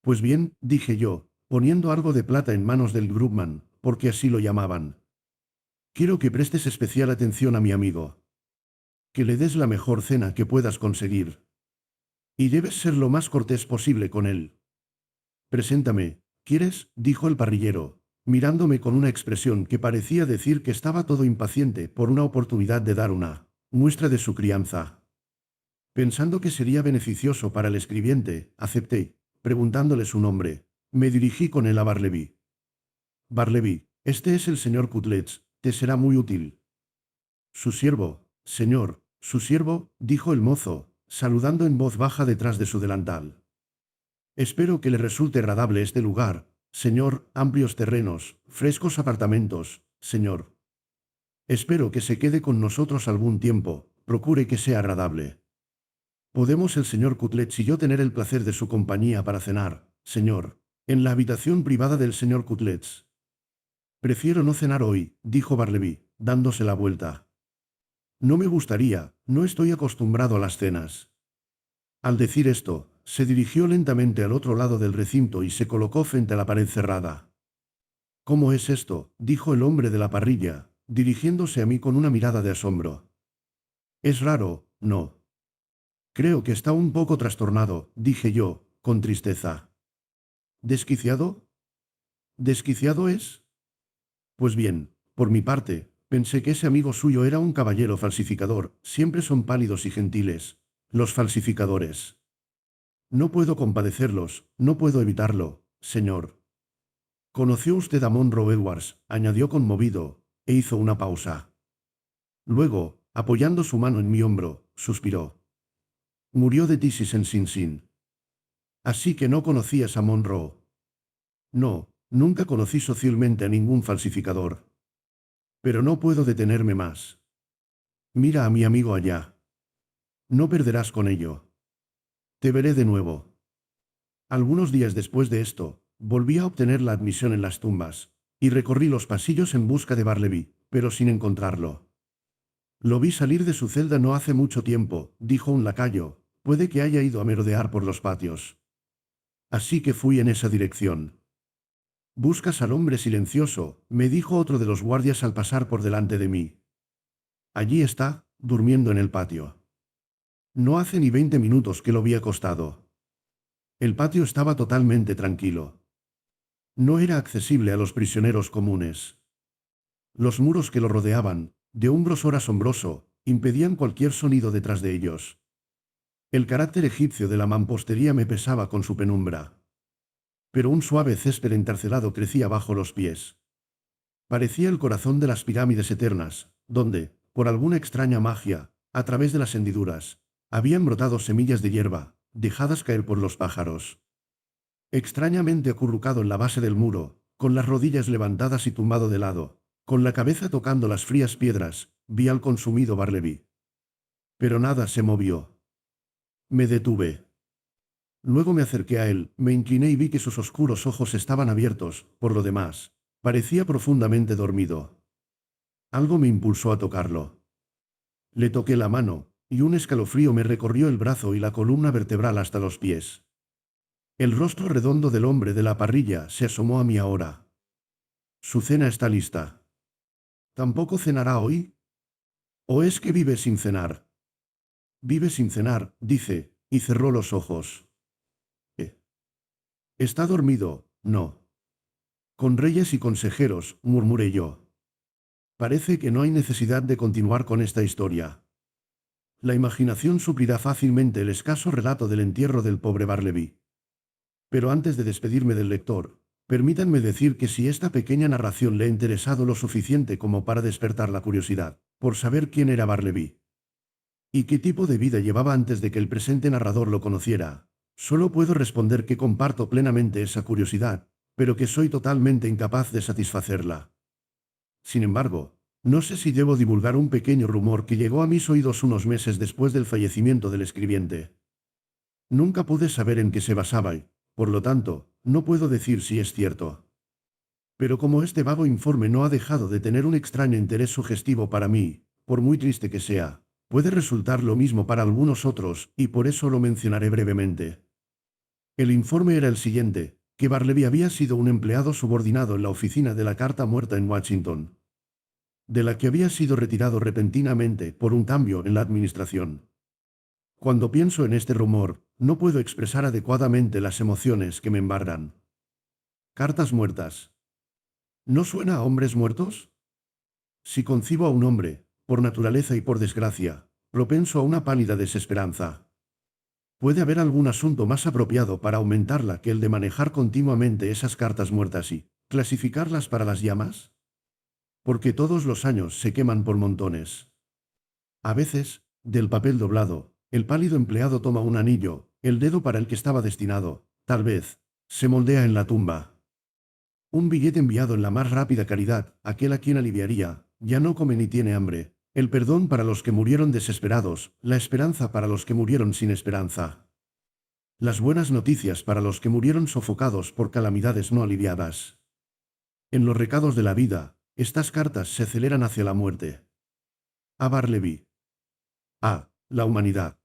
Pues bien, dije yo, poniendo algo de plata en manos del Grubman, porque así lo llamaban. Quiero que prestes especial atención a mi amigo. Que le des la mejor cena que puedas conseguir. Y debes ser lo más cortés posible con él. Preséntame, ¿quieres?, dijo el parrillero, mirándome con una expresión que parecía decir que estaba todo impaciente por una oportunidad de dar una muestra de su crianza. Pensando que sería beneficioso para el escribiente, acepté, preguntándole su nombre. Me dirigí con él a Barleby. Barleby, este es el señor Cutlets, te será muy útil. Su siervo, señor, su siervo, dijo el mozo, saludando en voz baja detrás de su delantal. Espero que le resulte agradable este lugar, señor, amplios terrenos, frescos apartamentos, señor. Espero que se quede con nosotros algún tiempo, procure que sea agradable. ¿Podemos el señor Cutlets y yo tener el placer de su compañía para cenar, señor, en la habitación privada del señor Cutlets? Prefiero no cenar hoy, dijo Barleby, dándose la vuelta. No me gustaría, no estoy acostumbrado a las cenas. Al decir esto, se dirigió lentamente al otro lado del recinto y se colocó frente a la pared cerrada. ¿Cómo es esto?, dijo el hombre de la parrilla, dirigiéndose a mí con una mirada de asombro. Es raro, ¿no? Creo que está un poco trastornado, dije yo, con tristeza. ¿Desquiciado? ¿Desquiciado es? Pues bien, por mi parte, pensé que ese amigo suyo era un caballero falsificador, siempre son pálidos y gentiles, los falsificadores. No puedo compadecerlos, no puedo evitarlo, señor. ¿Conoció usted a Monroe Edwards?, añadió conmovido, e hizo una pausa. Luego, apoyando su mano en mi hombro, suspiró. Murió de tisis en Sing Sing. Así que no conocías a Monroe. No, nunca conocí socialmente a ningún falsificador. Pero no puedo detenerme más. Mira a mi amigo allá. No perderás con ello. Te veré de nuevo. Algunos días después de esto, volví a obtener la admisión en las tumbas, y recorrí los pasillos en busca de Barleby, pero sin encontrarlo. Lo vi salir de su celda no hace mucho tiempo, dijo un lacayo, puede que haya ido a merodear por los patios. Así que fui en esa dirección. Buscas al hombre silencioso, me dijo otro de los guardias al pasar por delante de mí. Allí está, durmiendo en el patio. No hace ni 20 minutos que lo vi acostado. El patio estaba totalmente tranquilo. No era accesible a los prisioneros comunes. Los muros que lo rodeaban, de un grosor asombroso, impedían cualquier sonido detrás de ellos. El carácter egipcio de la mampostería me pesaba con su penumbra. Pero un suave césped encarcelado crecía bajo los pies. Parecía el corazón de las pirámides eternas, donde, por alguna extraña magia, a través de las hendiduras, habían brotado semillas de hierba, dejadas caer por los pájaros. Extrañamente acurrucado en la base del muro, con las rodillas levantadas y tumbado de lado, con la cabeza tocando las frías piedras, vi al consumido Barleby. Pero nada se movió. Me detuve. Luego me acerqué a él, me incliné y vi que sus oscuros ojos estaban abiertos, por lo demás, parecía profundamente dormido. Algo me impulsó a tocarlo. Le toqué la mano, y un escalofrío me recorrió el brazo y la columna vertebral hasta los pies. El rostro redondo del hombre de la parrilla se asomó a mí ahora. Su cena está lista. ¿Tampoco cenará hoy? ¿O es que vive sin cenar? Vive sin cenar, dice, y cerró los ojos. ¿Eh? ¿Está dormido? No. Con reyes y consejeros, murmuré yo. Parece que no hay necesidad de continuar con esta historia. La imaginación suplirá fácilmente el escaso relato del entierro del pobre Barleby. Pero antes de despedirme del lector, permítanme decir que si esta pequeña narración le ha interesado lo suficiente como para despertar la curiosidad, por saber quién era Barleby y qué tipo de vida llevaba antes de que el presente narrador lo conociera, solo puedo responder que comparto plenamente esa curiosidad, pero que soy totalmente incapaz de satisfacerla. Sin embargo, no sé si debo divulgar un pequeño rumor que llegó a mis oídos unos meses después del fallecimiento del escribiente. Nunca pude saber en qué se basaba y, por lo tanto, no puedo decir si es cierto. Pero como este vago informe no ha dejado de tener un extraño interés sugestivo para mí, por muy triste que sea, puede resultar lo mismo para algunos otros, y por eso lo mencionaré brevemente. El informe era el siguiente, que Barleby había sido un empleado subordinado en la oficina de la Carta Muerta en Washington, de la que había sido retirado repentinamente por un cambio en la administración. Cuando pienso en este rumor, no puedo expresar adecuadamente las emociones que me embargan. Cartas muertas. ¿No suena a hombres muertos? Si concibo a un hombre, por naturaleza y por desgracia, propenso a una pálida desesperanza, ¿puede haber algún asunto más apropiado para aumentarla que el de manejar continuamente esas cartas muertas y clasificarlas para las llamas? Porque todos los años se queman por montones. A veces, del papel doblado, el pálido empleado toma un anillo, el dedo para el que estaba destinado, tal vez, se moldea en la tumba. Un billete enviado en la más rápida caridad, aquel a quien aliviaría, ya no come ni tiene hambre, el perdón para los que murieron desesperados, la esperanza para los que murieron sin esperanza. Las buenas noticias para los que murieron sofocados por calamidades no aliviadas. En los recados de la vida, estas cartas se aceleran hacia la muerte. A Barleby. A la humanidad.